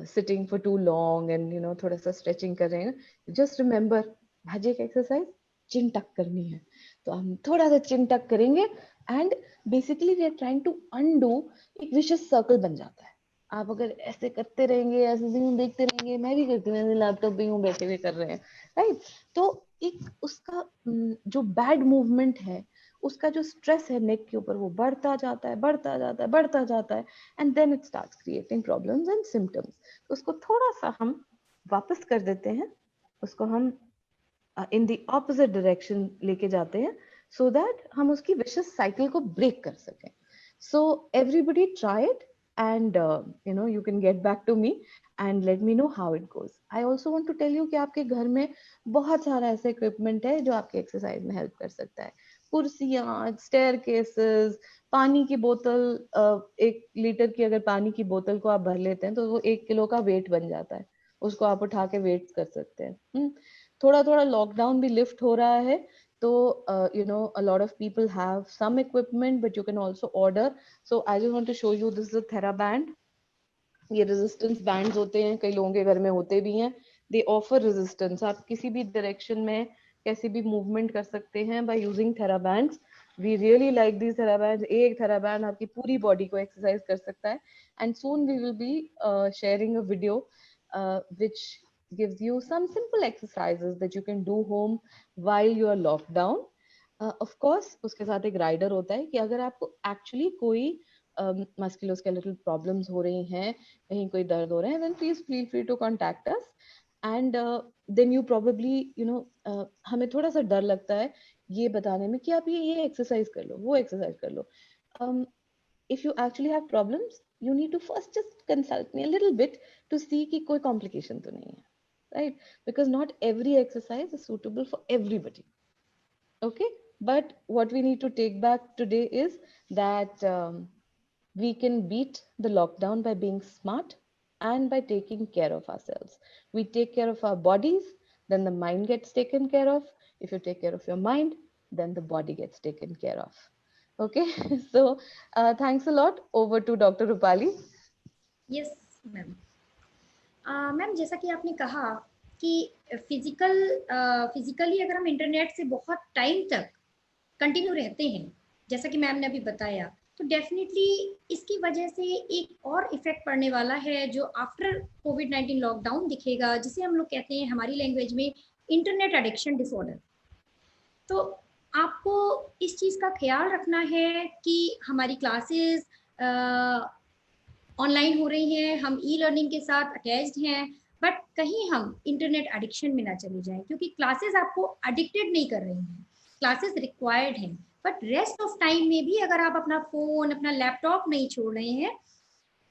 sitting for too long and थोड़ा सा stretching कर रहे हैं, just remember magic exercise, chin tuck करनी है. तो हम थोड़ा सा chin tuck करेंगे, and basically we are trying to undo. एक vicious circle बन जाता है. आप अगर ऐसे करते रहेंगे, ऐसे यूं देखते रहेंगे, मैं भी करती हूँ, लैपटॉप पे यूं बैठे हुए कर रहे हैं, राइट? तो एक उसका जो बैड मूवमेंट है, उसका जो स्ट्रेस है नेक के ऊपर वो बढ़ता जाता है, बढ़ता जाता है, बढ़ता जाता है, and then it starts creating problems and symptoms. उसको थोड़ा सा हम वापस कर देते हैं, उसको हम इन द ऑपोजिट डायरेक्शन लेके जाते हैं, सो दैट हम उसकी विशियस साइकिल को ब्रेक कर सकें। So everybody try it, and you can get back to me and let me know how it goes. I also want to tell you कि आपके घर में बहुत सारा ऐसे इक्विपमेंट है जो आपके एक्सरसाइज में हेल्प कर सकता है। कुर्सियां, स्टेयर केसेस, पानी की बोतल, 1 लीटर की अगर पानी की बोतल को आप भर लेते हैं तो वो 1 किलो का वेट बन जाता है, उसको आप उठा के वेट कर सकते हैं। थोड़ा थोड़ा लॉकडाउन भी लिफ्ट हो रहा है, तो a lot of people have some equipment but you can also order. So I just want to show you, this is a TheraBand. ये रेजिस्टेंस बैंड्स होते हैं, कई लोगों के घर में होते भी हैं। दे ऑफर रेजिस्टेंस, आप किसी भी डायरेक्शन में कैसे भी मूवमेंट कर सकते हैं by using therabands. We really like these therabands. एक थेराबैंड आपकी पूरी बॉडी को एक्सरसाइज कर सकता है, and soon we will be sharing a video which gives you some simple exercises that you can do home while you are locked down. Of course उसके साथ एक राइडर होता है कि अगर आपको एक्चुअली कोई मस्कुलोस्केलेटल प्रॉब्लम्स हो रही हैं, कहीं कोई दर्द हो रहा है, then please feel free to contact us. And then you probably हमें थोड़ा सा डर लगता है ये बताने में कि आप ये एक्सरसाइज कर लो, वो एक्सरसाइज कर लो. If you actually have problems, you need to first just consult me a little bit to see कि कोई complication तो नहीं है, right? Because not every exercise is suitable for everybody. Okay, but what we need to take back today is that we can beat the lockdown by being smart and by taking care of ourselves. We take care of our bodies, then the mind gets taken care of. If you take care of your mind, then the body gets taken care of. Okay, so thanks a lot. Over to Dr. Rupali. Yes, ma'am. Ma'am जैसा कि आपने कहा कि physically अगर हम internet से बहुत time तक कंटिन्यू रहते हैं, जैसा कि मैम ने अभी बताया, तो डेफिनेटली इसकी वजह से एक और इफेक्ट पड़ने वाला है जो आफ्टर कोविड-19 लॉकडाउन दिखेगा, जिसे हम लोग कहते हैं हमारी लैंग्वेज में इंटरनेट एडिक्शन डिसऑर्डर। तो आपको इस चीज़ का ख्याल रखना है कि हमारी क्लासेस ऑनलाइन हो रही हैं, हम ई लर्निंग के साथ अटैच्ड हैं, बट कहीं हम इंटरनेट एडिक्शन में ना चले जाएं, क्योंकि क्लासेस आपको एडिक्टेड नहीं कर रही हैं, क्लासेस रिक्वायर्ड हैं, बट रेस्ट ऑफ टाइम में भी अगर आप अपना फोन, अपना लैपटॉप नहीं छोड़ रहे हैं,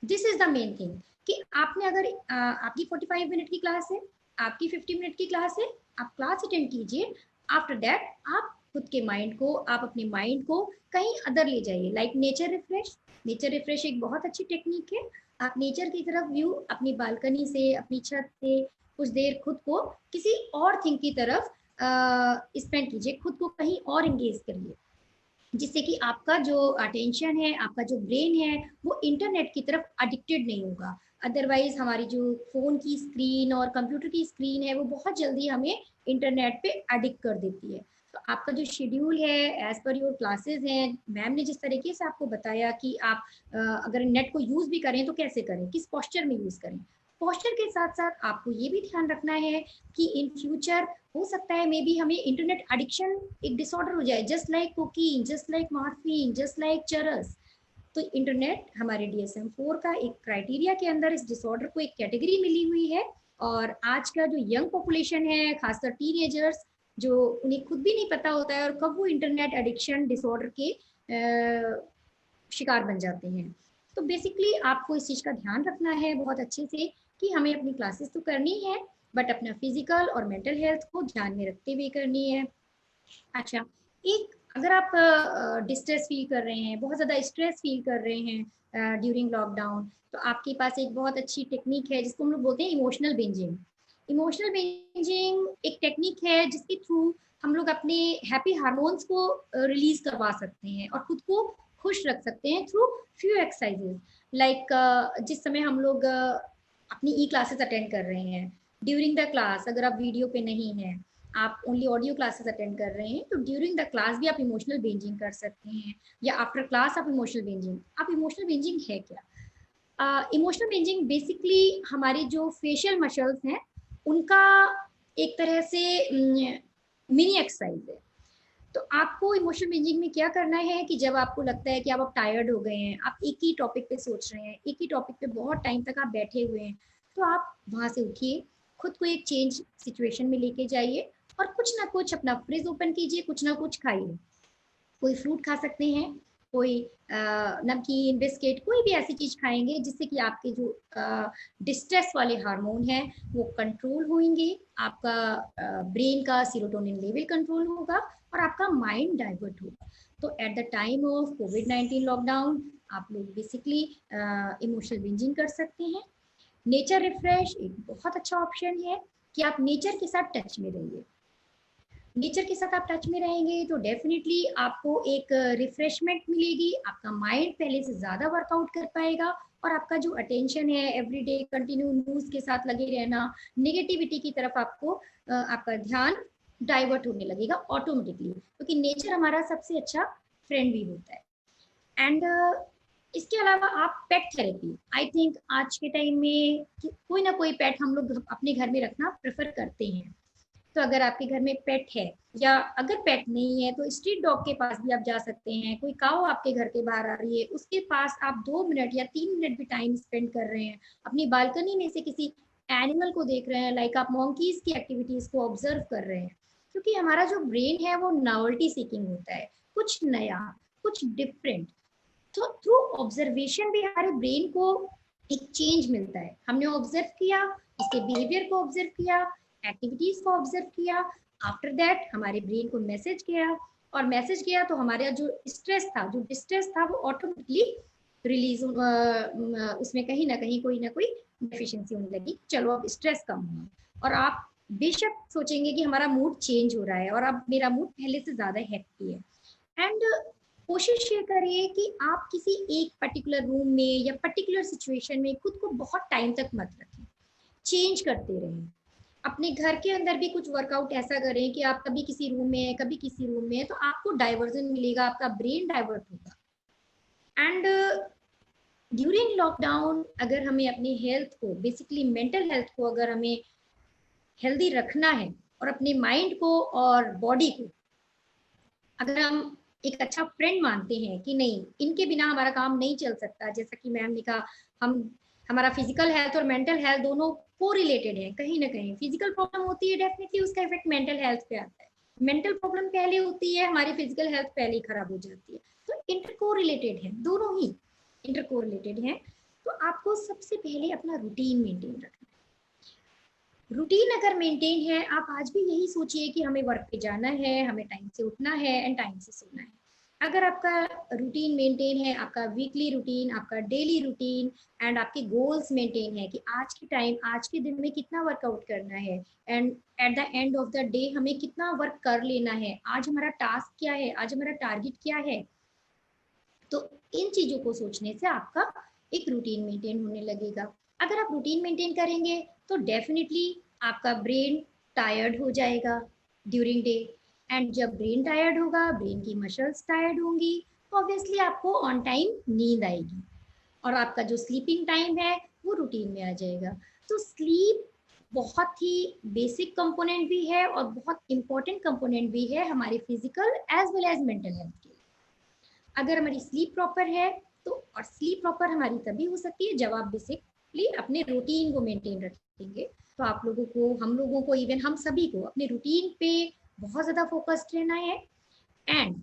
this is the main thing कि आपने अगर आपकी 45 मिनट की क्लास है, आपकी 50 मिनट की क्लास है, आप क्लास अटेंड कीजिए। आफ्टर दैट आप खुद के माइंड को, आप अपने माइंड को कहीं अदर ले जाइए, like nature refresh. Nature refresh एक बहुत अच्छी टेक्निक है। आप नेचर की तरफ व्यू अपनी बालकनी से, अपनी छत से कुछ देर खुद को किसी और थिंग की तरफ स्पेंड कीजिए, खुद को कहीं और एंगेज करिए, जिससे कि आपका जो अटेंशन है, आपका जो ब्रेन है, वो इंटरनेट की तरफ एडिक्टेड नहीं होगा। अदरवाइज हमारी जो फोन की स्क्रीन और कंप्यूटर की स्क्रीन है वो बहुत जल्दी हमें इंटरनेट पे एडिक्ट कर देती है। तो आपका जो शेड्यूल है एज पर योर क्लासेस हैं, मैम ने जिस तरीके से आपको बताया कि आप अगर नेट को यूज भी करें तो कैसे करें, किस पोस्चर में यूज करें, पोस्चर के साथ साथ आपको ये भी ध्यान रखना है कि इन फ्यूचर हो सकता है मे बी हमें इंटरनेट एडिक्शन एक डिसऑर्डर हो जाए, just like cocaine, just like morphine, just like चरस। तो इंटरनेट हमारे DSM-4 का एक क्राइटेरिया के अंदर इस डिसऑर्डर को एक कैटेगरी मिली हुई है, और आज का जो यंग पॉपुलेशन है, खासकर टीनेजर्स, जो उन्हें खुद भी नहीं पता होता है और कब वो इंटरनेट एडिक्शन डिसऑर्डर के शिकार बन जाते हैं। तो बेसिकली आपको इस चीज़ का ध्यान रखना है बहुत अच्छे से कि हमें अपनी क्लासेस तो करनी है, बट अपना फिजिकल और मेंटल हेल्थ को ध्यान में रखते हुए करनी है। अच्छा, एक अगर आप डिस्ट्रेस फील कर रहे हैं, बहुत ज़्यादा स्ट्रेस फील कर रहे हैं ड्यूरिंग लॉकडाउन, तो आपके पास एक बहुत अच्छी टेक्निक है जिसको हम लोग बोलते हैं इमोशनल बिंजिंग। इमोशनल बिंजिंग एक टेक्निक है जिसके थ्रू हम लोग अपने हैप्पी हार्मोन्स को रिलीज करवा सकते हैं और खुद को खुश रख सकते हैं थ्रू फ्यू एक्सरसाइजेज। लाइक जिस समय हम लोग अपनी ई क्लासेस अटेंड कर रहे हैं, ड्यूरिंग द क्लास अगर आप वीडियो पे नहीं हैं, आप ओनली ऑडियो क्लासेस अटेंड कर रहे हैं, तो ड्यूरिंग द क्लास भी आप इमोशनल बिंजिंग कर सकते हैं, या आफ्टर क्लास आप इमोशनल बिंजिंग। आप इमोशनल बिंजिंग है क्या? इमोशनल बिंजिंग बेसिकली हमारी जो फेशियल मसल्स हैं उनका एक तरह से मिनी एक्सरसाइज है। तो आपको इमोशनल बिंजिंग में क्या करना है कि जब आपको लगता है कि आप टायर्ड हो गए हैं, आप एक ही टॉपिक पे सोच रहे हैं, एक ही टॉपिक पे बहुत टाइम तक आप बैठे हुए हैं, तो आप वहां से उठिए, खुद को एक चेंज सिचुएशन में लेके जाइए और कुछ ना कुछ अपना फ्रिज ओपन कीजिए, कुछ ना कुछ खाइए। कोई फ्रूट खा सकते हैं, कोई नमकीन, बिस्किट, कोई भी ऐसी चीज खाएंगे जिससे कि आपके जो डिस्ट्रेस वाले हार्मोन हैं वो कंट्रोल होंगे, आपका ब्रेन का सीरोटोनिन लेवल कंट्रोल होगा और आपका माइंड डाइवर्ट होगा। तो at the time of covid lockdown आप लोग बेसिकली इमोशनल बिंजिंग कर सकते हैं। नेचर रिफ्रेश एक बहुत अच्छा ऑप्शन है कि आप नेचर के साथ टच में रहिए। नेचर के साथ आप टच में रहेंगे तो डेफिनेटली आपको एक रिफ्रेशमेंट मिलेगी, आपका माइंड पहले से ज़्यादा वर्कआउट कर पाएगा और आपका जो अटेंशन है एवरीडे कंटिन्यू न्यूज़ के साथ लगे रहना, नेगेटिविटी की तरफ आपको आपका ध्यान डाइवर्ट होने लगेगा ऑटोमेटिकली, क्योंकि नेचर हमारा सबसे अच्छा फ्रेंड भी होता है। एंड इसके अलावा आप पेट थेरेपी, आई थिंक आज के टाइम में कोई ना कोई पेट हम लोग अपने घर में रखना प्रेफर करते हैं। तो अगर आपके घर में पेट है या अगर पेट नहीं है तो स्ट्रीट डॉग के पास भी आप जा सकते हैं। कोई काऊ आपके घर के बाहर आ रही है, उसके पास आप 2 मिनट या 3 मिनट भी टाइम स्पेंड कर रहे हैं, अपनी बालकनी में से किसी एनिमल को देख रहे हैं, लाइक आप मॉन्कीज की एक्टिविटीज को ऑब्जर्व कर रहे हैं, क्योंकि हमारा जो ब्रेन है वो नॉवेल्टी सीकिंग होता है, कुछ नया, कुछ डिफरेंट। तो थ्रू ऑब्जर्वेशन भी हमारे ब्रेन को एक चेंज मिलता है। हमने ऑब्जर्व किया, उसके बिहेवियर को ऑब्जर्व किया, एक्टिविटीज को ऑब्जर्व किया, आफ्टर दैट हमारे ब्रेन को मैसेज गया, और मैसेज गया तो हमारा जो स्ट्रेस था, जो डिस्ट्रेस था, वो ऑटोमेटिकली रिलीज, उसमें कहीं ना कहीं कोई ना कोई डेफिशिएंसी होने लगी, चलो अब स्ट्रेस कम हुआ। और आप बेशक सोचेंगे कि हमारा मूड चेंज हो रहा है और अब मेरा मूड पहले से ज्यादा हैप्पी है। एंड कोशिश ये करिए कि आप किसी एक पर्टिकुलर रूम में या पर्टिकुलर सिचुएशन में खुद को बहुत टाइम तक मत रखें, चेंज करते रहें। अपने घर के अंदर भी कुछ वर्कआउट ऐसा करें कि आप कभी किसी रूम में है, कभी किसी रूम में है, तो आपको डाइवर्जन मिलेगा, आपका ब्रेन डाइवर्ट होगा। एंड ड्यूरिंग लॉकडाउन अगर हमें अपनी हेल्थ को, बेसिकली मेंटल हेल्थ को अगर हमें हेल्दी रखना है और अपने माइंड को और बॉडी को अगर हम एक अच्छा फ्रेंड मानते हैं कि नहीं, इनके बिना हमारा काम नहीं चल सकता, जैसा कि मैम ने कहा, हम हमारा फिजिकल हेल्थ और मेंटल हेल्थ दोनों को रिलेटेड है। कहीं ना कहीं फिजिकल प्रॉब्लम होती है, डेफिनेटली उसका इफेक्ट मेंटल हेल्थ पे आता है। मेंटल प्रॉब्लम पहले होती है, हमारी फिजिकल हेल्थ पहले ही खराब हो जाती है। तो इंटर को रिलेटेड है, दोनों ही इंटर को रिलेटेड है। तो आपको सबसे पहले अपना रूटीन मेंटेन रखना। रूटीन अगर मेंटेन है, आप आज भी यही सोचिए कि हमें वर्क पे जाना है, हमें टाइम से उठना है एंड टाइम से सोना है। अगर आपका रूटीन मेंटेन है, आपका वीकली रूटीन, आपका डेली रूटीन एंड आपके गोल्स मेंटेन है कि आज के टाइम, आज के दिन में कितना वर्कआउट करना है and at the end of the day हमें कितना वर्क कर लेना है, आज हमारा टास्क क्या है, आज हमारा टारगेट क्या है, तो इन चीजों को सोचने से आपका एक रूटीन मेंटेन होने लगेगा। अगर आप रूटीन मेंटेन करेंगे तो डेफिनेटली आपका ब्रेन टायर्ड हो जाएगा ड्यूरिंग डे, एंड जब ब्रेन टायर्ड होगा, ब्रेन की मसल्स टायर्ड होंगी, तो ऑब्वियसली आपको ऑन टाइम नींद आएगी और आपका जो स्लीपिंग टाइम है वो रूटीन में आ जाएगा। तो स्लीप बहुत ही बेसिक कंपोनेंट भी है और बहुत इंपॉर्टेंट कंपोनेंट भी है हमारे physical as well as mental health के लिए। अगर हमारी स्लीप प्रॉपर है तो, और स्लीप प्रॉपर हमारी तभी हो सकती है जब आप बेसिकली अपने रूटीन को मेंटेन रखेंगे। तो आप लोगों को, हम लोगों को, इवन हम सभी को अपने रूटीन पे बहुत ज़्यादा फोकस्ड रहना है। एंड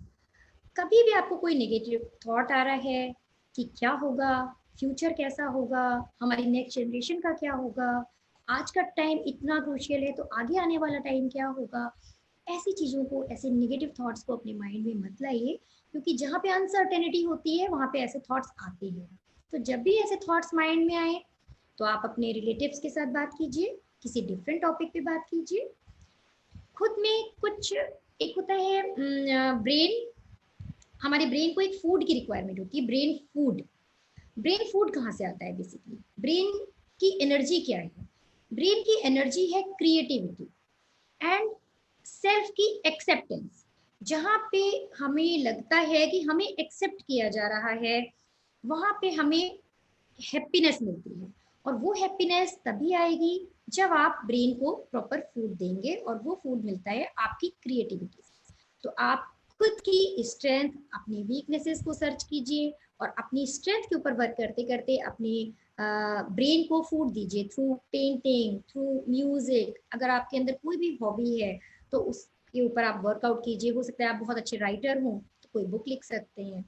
कभी भी आपको कोई नेगेटिव थॉट आ रहा है कि क्या होगा, फ्यूचर कैसा होगा, हमारी नेक्स्ट जनरेशन का क्या होगा, आज का टाइम इतना क्रूशियल है तो आगे आने वाला टाइम क्या होगा, ऐसी चीज़ों को, ऐसे नेगेटिव थॉट्स को अपने माइंड में मत लाइए, क्योंकि जहाँ पे अनसर्टेनिटी होती है वहाँ पे ऐसे थॉट्स आते हैं। तो जब भी ऐसे थॉट्स माइंड में आए तो आप अपने रिलेटिव्स के साथ बात कीजिए, किसी डिफरेंट टॉपिक पे बात कीजिए। खुद में कुछ एक होता है ब्रेन, हमारे ब्रेन को एक फूड की रिक्वायरमेंट होती है, ब्रेन फूड। ब्रेन फूड कहाँ से आता है? बेसिकली ब्रेन की एनर्जी क्या है? ब्रेन की एनर्जी है क्रिएटिविटी एंड सेल्फ की एक्सेप्टेंस। जहाँ पे हमें लगता है कि हमें एक्सेप्ट किया जा रहा है, वहाँ पे हमें हैप्पीनेस मिलती है। और वो हैप्पीनेस तभी आएगी जब आप ब्रेन को प्रॉपर फूड देंगे, और वो फूड मिलता है आपकी क्रिएटिविटी से। तो आप खुद की स्ट्रेंथ, अपनी वीकनेसेस को सर्च कीजिए और अपनी स्ट्रेंथ के ऊपर वर्क करते करते अपने ब्रेन को फूड दीजिए थ्रू पेंटिंग, थ्रू म्यूजिक। अगर आपके अंदर कोई भी हॉबी है तो उसके ऊपर आप वर्कआउट कीजिए। हो सकता है आप बहुत अच्छे राइटर हों तो कोई बुक लिख सकते हैं,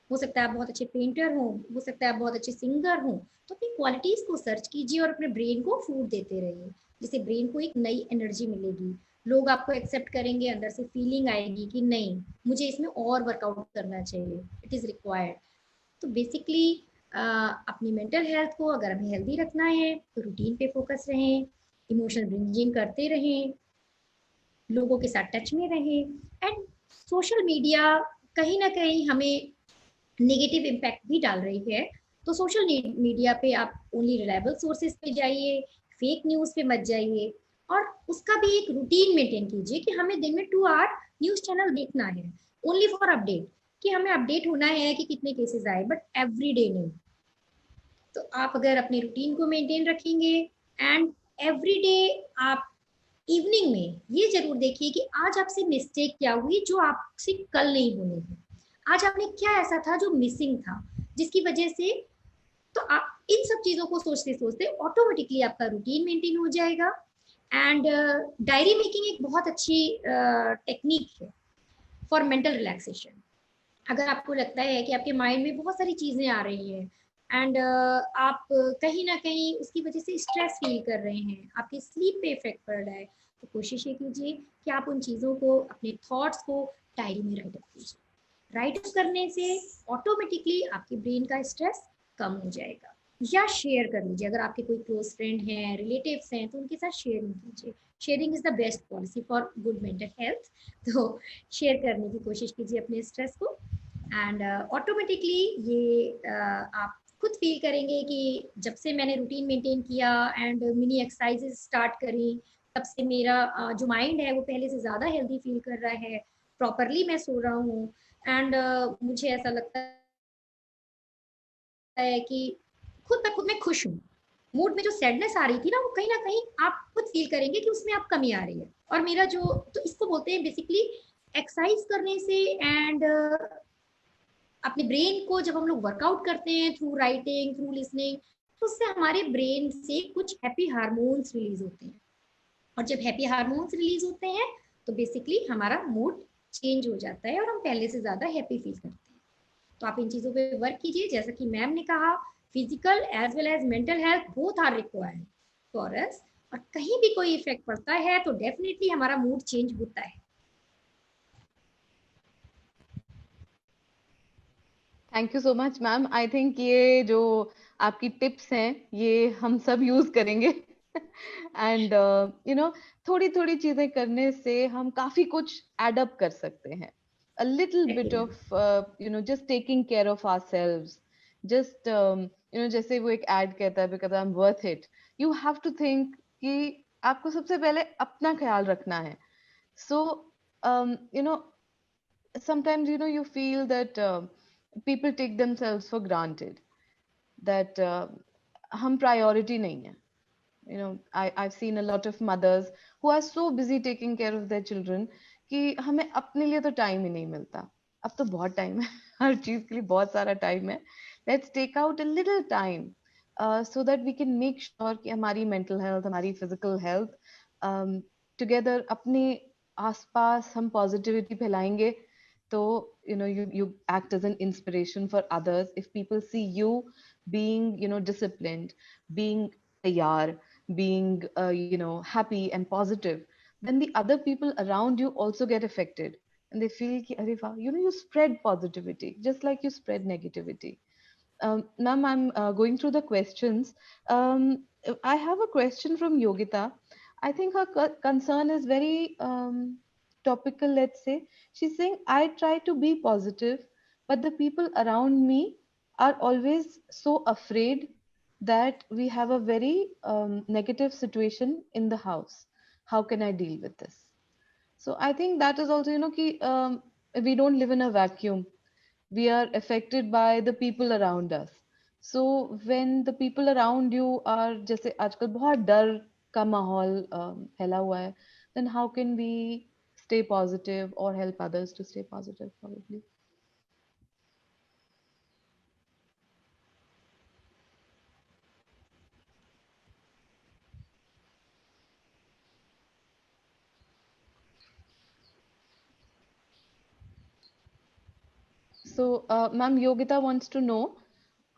हो सकता है आप बहुत अच्छे पेंटर हों, हो सकता है आप बहुत अच्छे सिंगर हों। तो अपनी क्वालिटीज को सर्च कीजिए और अपने ब्रेन को फूड देते रहिए, जिससे ब्रेन को एक नई एनर्जी मिलेगी। लोग आपको एक्सेप्ट करेंगे, अंदर से फीलिंग आएगी कि नहीं, मुझे इसमें और वर्कआउट करना चाहिए, इट इज़ रिक्वायर्ड। तो बेसिकली अपनी मेंटल हेल्थ को अगर हमें हेल्दी रखना है तो रूटीन पे फोकस रहें, इमोशनल ब्रिंजिंग करते रहें, लोगों के साथ टच में रहें। एंड सोशल मीडिया कहीं ना कहीं हमें नेगेटिव इम्पैक्ट भी डाल रही है। तो सोशल मीडिया पे आप ओनली रिलायबल सोर्सेज पे जाइए, फेक न्यूज़ पे मत जाइए। और उसका भी एक रूटीन मेंटेन कीजिए कि हमें दिन में 2 आवर न्यूज़ चैनल देखना है, ओनली फॉर अपडेट, कि हमें अपडेट होना है कि कितने केसेस आए, बट एवरी डे नहीं। तो आप अगर अपने रूटीन को मेंटेन रखेंगे एंड एवरी डे आप इवनिंग में ये जरूर देखिए कि आज आपसे मिस्टेक क्या हुई जो आपसे कल नहीं होनी है, आज आपने क्या ऐसा था जो मिसिंग था जिसकी वजह से। तो आप इन सब चीजों को सोचते सोचते ऑटोमेटिकली आपका रूटीन मेंटेन हो जाएगा। एंड डायरी मेकिंग एक बहुत अच्छी टेक्निक है फॉर मेंटल रिलैक्सेशन। अगर आपको लगता है कि आपके माइंड में बहुत सारी चीजें आ रही हैं एंड आप कहीं ना कहीं उसकी वजह से स्ट्रेस फील कर रहे हैं, आपकी स्लीप पे इफेक्ट पड़ रहा है, तो कोशिश ये कीजिए कि आप उन चीज़ों को, अपने थॉट्स को डायरी में राइट अप कीजिए। राइट अप करने से ऑटोमेटिकली आपके ब्रेन का स्ट्रेस कम हो जाएगा। या शेयर कर लीजिए, अगर आपके कोई क्लोज फ्रेंड हैं, रिलेटिव्स हैं, तो उनके साथ शेयरिंग कीजिए। Sharing is the best policy for good mental health. तो शेयर करने की कोशिश कीजिए अपने स्ट्रेस को एंड ऑटोमेटिकली ये आप खुद फील करेंगे कि जब से मैंने रूटीन मेंटेन किया एंड मिनी एक्सरसाइजेस स्टार्ट करी, तब से मेरा जो माइंड है वो पहले से ज़्यादा हेल्दी फील कर रहा है, प्रॉपरली मैं सो रहा हूँ एंड मुझे ऐसा लगता है कि खुद मैं खुश हूँ। मूड में जो सैडनेस आ रही थी ना, वो कहीं ना कहीं आप खुद फील करेंगे कि उसमें आप कमी आ रही है। और मेरा जो, तो इसको बोलते हैं बेसिकली एक्सरसाइज करने से एंड अपने ब्रेन को जब हम लोग वर्कआउट करते हैं थ्रू राइटिंग, थ्रू लिसनिंग, तो उससे हमारे ब्रेन से कुछ हैप्पी हार्मोन्स रिलीज होते हैं। और जब हैप्पी हार्मोन्स रिलीज होते हैं तो बेसिकली हमारा मूड चेंज हो जाता है और हम पहले से ज्यादा हैप्पी फील करते हैं। तो आप इन चीजों पे वर्क कीजिए। जैसा कि मैम ने कहा, physical as well as mental health both are required for us. और कहीं भी कोई इफेक्ट पड़ता है तो डेफिनेटली हमारा मूड चेंज होता है। Thank you so much ma'am. I think ये जो आपकी टिप्स हैं ये हम सब यूज करेंगे। एंड थोड़ी थोड़ी चीजें करने से हम काफी कुछ एडअप कर सकते हैं। A little bit of just taking care of ourselves, just जैसे वो एक एड कहता है, because I am worth it. You have to think कि आपको सबसे पहले अपना ख्याल रखना है। So you know sometimes you feel that people take themselves for granted, that hum priority nahi hai. I've seen a lot of mothers who are so busy taking care of their children कि हमें अपने लिए तो time ही नहीं मिलता। अब तो बहुत टाइम है, हर चीज के लिए बहुत सारा टाइम है। Let's take out a little time so that we can make sure कि हमारी mental health, हमारी physical health together, अपने आसपास हम positivity फैलाएंगे तो you act as an inspiration for others. If people see you being disciplined, being tayar, being happy and positive, then the other people around you also get affected, and they feel ki, Arey wah, you spread positivity just like you spread negativity. Ma'am, I'm going through the questions. I have a question from Yogita. I think her concern is very topical, let's say. She's saying, I try to be positive, but the people around me are always so afraid that we have a very negative situation in the house. How can I deal with this? So I think that is also, we don't live in a vacuum. We are affected by the people around us. So when the people around you are, जैसे आजकल बहुत डर का माहौल फैला हुआ है, then how can we stay positive or help others to stay positive, probably. So, ma'am, Yogita wants to know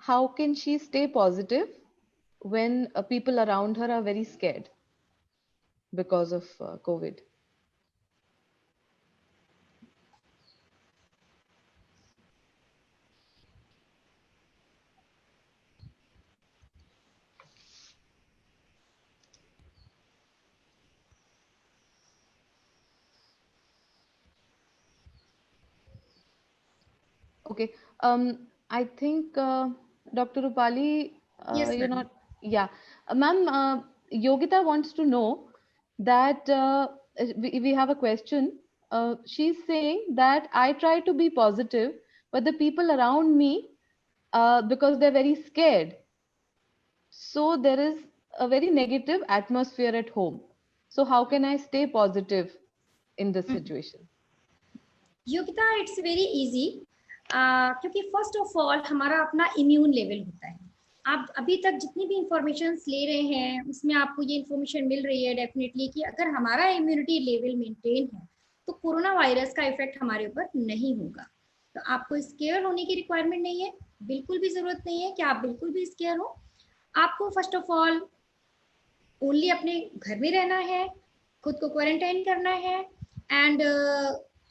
how can she stay positive when people around her are very scared because of COVID? Okay. I think Dr. Rupali, Yes, you're ma'am. not. Yeah, ma'am. Yogita wants to know that we have a question. She's saying that I try to be positive, but the people around me, because they're very scared, so there is a very negative atmosphere at home. So how can I stay positive in this situation? Yogita, it's very easy, क्योंकि first of all हमारा अपना immune level होता है. आप अभी तक जितनी भी इंफॉर्मेशन ले रहे हैं उसमें आपको ये इंफॉर्मेशन मिल रही है डेफिनेटली कि अगर हमारा इम्यूनिटी लेवल मेंटेन है तो कोरोना वायरस का इफेक्ट हमारे ऊपर नहीं होगा. तो आपको स्केयर होने की रिक्वायरमेंट नहीं है, बिल्कुल भी जरूरत नहीं है कि आप बिल्कुल भी स्केयर हो. आपको फर्स्ट ऑफ ऑल ओनली अपने घर में रहना है, खुद को क्वारंटाइन करना है, एंड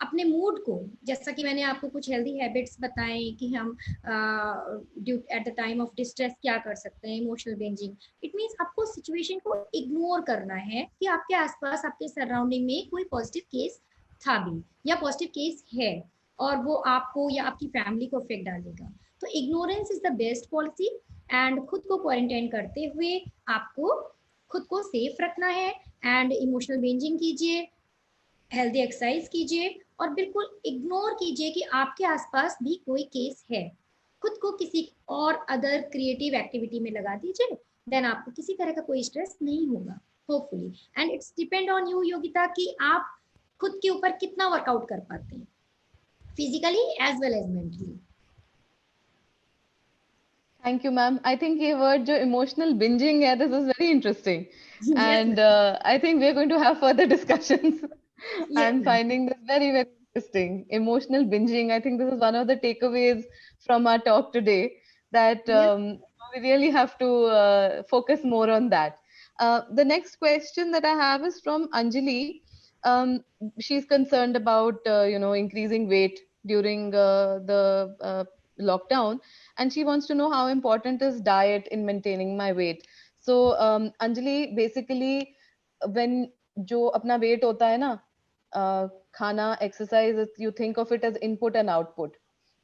अपने मूड को, जैसा कि मैंने आपको कुछ हेल्दी हैबिट्स बताए कि हम at the time of distress क्या कर सकते हैं, इमोशनल बेंजिंग. इट मीन्स आपको सिचुएशन को इग्नोर करना है कि आपके आसपास आपके सराउंडिंग में कोई पॉजिटिव केस था भी या पॉजिटिव केस है और वो आपको या आपकी फैमिली को इफेक्ट डालेगा. तो ignorance is the best policy. And खुद को क्वारंटाइन करते हुए आपको खुद को सेफ रखना है, एंड इमोशनल बेंजिंग कीजिए, हेल्दी एक्सरसाइज कीजिए और बिल्कुल इग्नोर कीजिए कि आपके आसपास भी कोई केस है. खुद को किसी और अदर क्रिएटिव एक्टिविटी में लगा दीजिए, देन आपको किसी तरह का कोई स्ट्रेस नहीं होगा hopefully. And it's depend on you Yogita कि आप खुद के ऊपर कितना वर्कआउट कर पाते हैं physically as well as mentally. Thank you ma'am. I think ये वर्ड जो इमोशनल बिंजिंग है, this is very interesting Yes, and ma'am. I think we are going to have further discussions. I Yes, am ma'am. Finding this very very interesting. Emotional binging, I think this is one of the takeaways from our talk today, that Yes. we really have to focus more on that. The next question that I have is from Anjali. um, she's concerned about increasing weight during the lockdown, and she wants to know how important is diet in maintaining my weight. So Anjali, basically when जो अपना wait होता है ना, खाना, exercise, you think of it as input and output.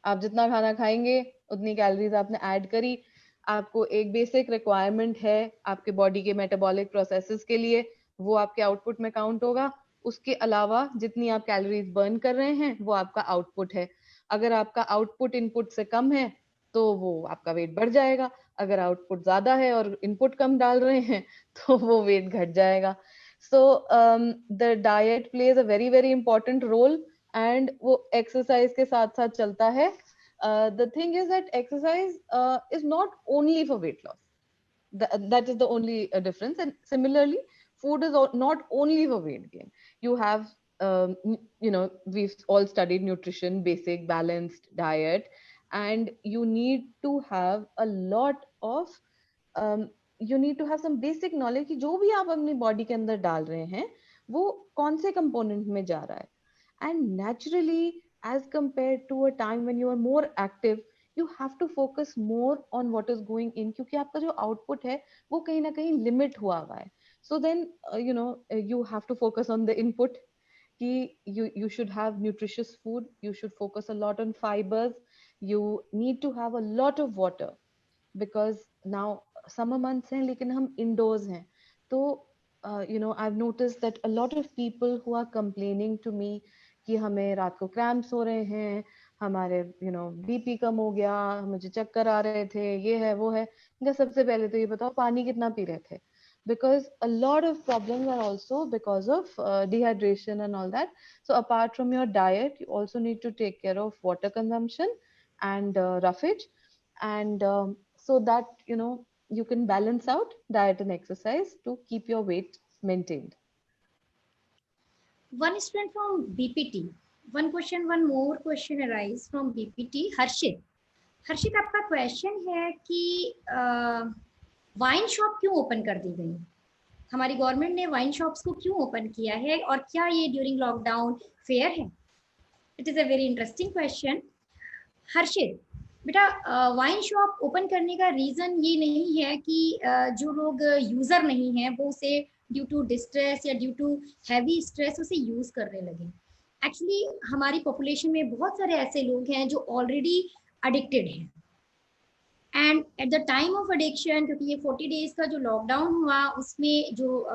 आप जितना खाना खाएंगे उतनी कैलोरीज आपने ऐड करी. आपको एक बेसिक रिक्वायरमेंट है आपके बॉडी के मेटाबॉलिक प्रोसेसेस के लिए, वो आपके आउटपुट में काउंट होगा. उसके अलावा जितनी आप कैलोरीज बर्न कर रहे हैं वो आपका आउटपुट है. अगर आपका आउटपुट इनपुट से कम है तो वो आपका वेट बढ़ जाएगा. अगर आउटपुट ज्यादा है और इनपुट कम डाल रहे हैं तो वो वेट घट जाएगा. So the diet plays a very very important role, and वो exercise के साथ साथ चलता है. The thing is that exercise is not only for weight loss. That is the only difference. And similarly, food is not only for weight gain. You have we've all studied nutrition, basic balanced diet, and you need to have a lot of you need to have some basic knowledge कि जो भी आप अपनी body के अंदर डाल रहे हैं वो कौन से कंपोनेंट में जा रहा है. And naturally, as compare to a time when you are more active, you have to focus more on what is going in, क्योंकि आपका जो आउटपुट है वो कहीं ना कहीं लिमिट हुआ हुआ है. So then you have to focus on the input, कि you should have nutritious food, you should focus a lot on fibers, you need to have a lot of water, because now summer months हैं लेकिन हम endorse हैं. तो I've noticed that a lot of people who are complaining to me कि हमें रात को cramps हो रहे हैं, हमारे बीपी कम हो गया, मुझे चक्कर आ रहे थे, ये है वो है. इनका सबसे पहले तो ये बताओ पानी कितना पी रहे थे. because a lot of problems are also because of dehydration and all that. So apart from your diet, you also need to take care of water consumption and roughage, and so that you can balance out diet and exercise to keep your weight maintained. One student from BPT. One more question arise from BPT. Harshit. हर्षित आपका question है कि wine shop क्यों open कर दी गई, हमारी government ने wine shops को क्यों ओपन किया है और क्या ये ड्यूरिंग लॉकडाउन फेयर है? It is a very interesting question. Harshit बेटा, वाइन शॉप ओपन करने का रीज़न ये नहीं है कि जो लोग यूज़र नहीं हैं वो उसे ड्यू टू डिस्ट्रेस या ड्यू टू हैवी स्ट्रेस उसे यूज़ करने लगे। एक्चुअली हमारी पॉपुलेशन में बहुत सारे ऐसे लोग हैं जो ऑलरेडी अडिक्टेड हैं, and at the time of addiction, क्योंकि ये 40 डेज का जो लॉकडाउन हुआ उसमें जो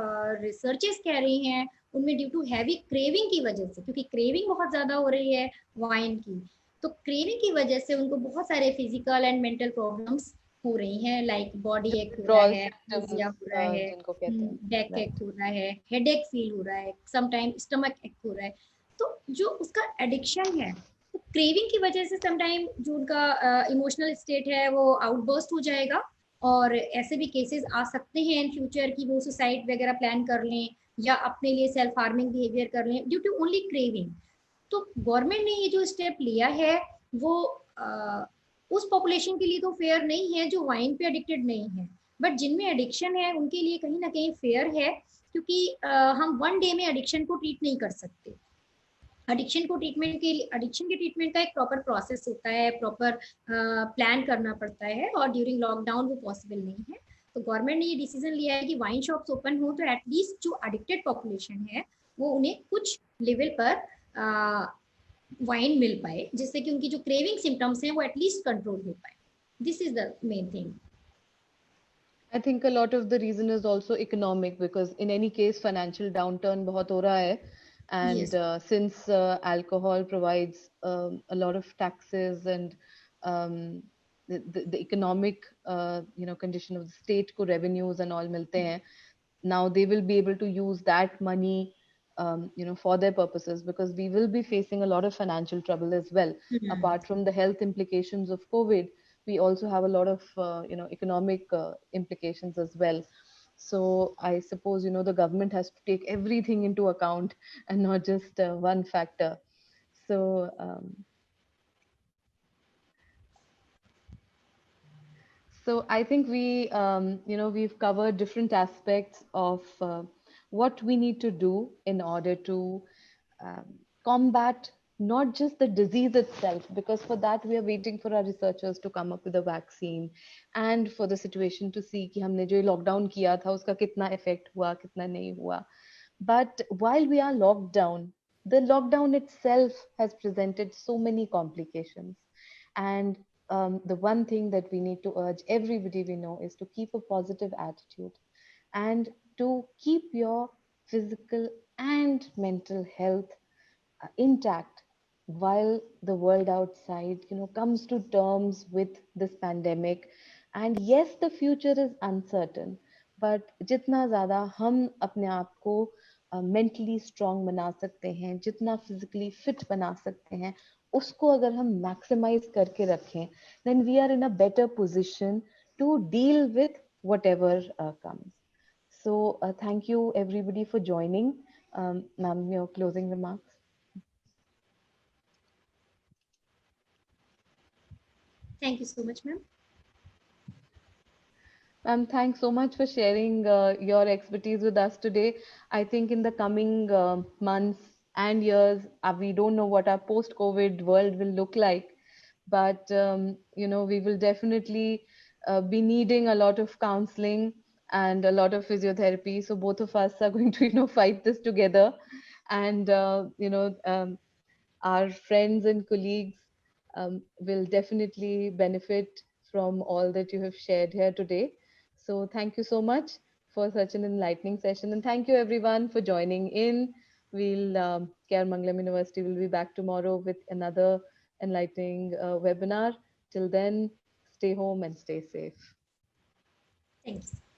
रिसर्चेस कह रही हैं उनमें ड्यू टू हैवी क्रेविंग की वजह से, क्योंकि क्रेविंग बहुत ज़्यादा हो रही है वाइन की, तो क्रेविंग की वजह से उनको बहुत सारे फिजिकल एंड मेंटल प्रॉब्लम्स हो रही हैं, लाइक बॉडी एक हो रहा Withdrawal है, symptoms, हो रहा है, जिनको कहते हैं, बैक एक right. हो रहा है, हेडेक फील हो रहा है, समटाइम स्टमक एक हो रहा है। तो जो उसका एडिक्शन है, तो क्रेविंग की वजह से समटाइम जो उनका इमोशनल स्टेट है वो आउटबर्स्ट हो जाएगा, और ऐसे भी केसेस आ सकते हैं इन फ्यूचर कि वो सुसाइड वगैरह प्लान कर लें या अपने लिए सेल्फ हार्मिंग बिहेवियर कर लें ड्यू टू ओनली क्रेविंग। तो गवर्नमेंट ने ये जो स्टेप लिया है वो उस पॉपुलेशन के लिए तो फेयर नहीं है जो वाइन पे एडिक्टेड नहीं है, बट जिनमें एडिक्शन है उनके लिए कहीं ना कहीं फेयर है, क्योंकि हम वन डे में एडिक्शन को ट्रीट नहीं कर सकते। एडिक्शन के ट्रीटमेंट का एक प्रॉपर प्रोसेस होता है, प्रॉपर प्लान करना पड़ता है, और ड्यूरिंग लॉकडाउन वो पॉसिबल नहीं है। तो गवर्नमेंट ने ये डिसीजन लिया है कि वाइन शॉप्स ओपन हो तो एटलीस्ट जो एडिक्टेड पॉपुलेशन है वो उन्हें कुछ लेवल पर वाइन मिल पाए, जिससे कि उनकी जो क्रेविंग सिम्टम्स हैं वो एटलीस्ट कंट्रोल हो पाए। This is the main thing. I think a lot of the reason is also economic, because in any case financial downturn बहुत हो रहा है, and yes, since alcohol provides a lot of taxes and um, the economic condition of the state को revenues and all मिलते हैं, now they will be able to use that money for their purposes, because we will be facing a lot of financial trouble as well. Apart from the health implications of COVID, we also have a lot of economic implications as well. So I suppose the government has to take everything into account and not just one factor. So so I think we've covered different aspects of what we need to do in order to um, combat not just the disease itself, because for that we are waiting for our researchers to come up with a vaccine, and for the situation to see कि हमने जो lockdown किया था उसका कितना effect हुआ कितना नहीं हुआ. But while we are locked down, the lockdown itself has presented so many complications. And the one thing that we need to urge everybody we know is to keep a positive attitude and to keep your physical and mental health intact while the world outside comes to terms with this pandemic. And yes, the future is uncertain, but जितना ज़्यादा हम अपने आप को mentally strong बना सकते हैं, जितना physically fit बना सकते हैं, उसको अगर हम maximize करके रखें, then we are in a better position to deal with whatever comes. So thank you everybody for joining. Ma'am, your closing remarks. Thank you so much ma'am. Thanks so much for sharing your expertise with us today. I think in the coming months and years, we don't know what our post-COVID world will look like, but we will definitely be needing a lot of counseling and a lot of physiotherapy. So both of us are going to, fight this together, and our friends and colleagues will definitely benefit from all that you have shared here today. So, thank you so much for such an enlightening session. And thank you everyone for joining in. Care Mangalam University will be back tomorrow with another enlightening webinar. Till then, stay home and stay safe. Thank you.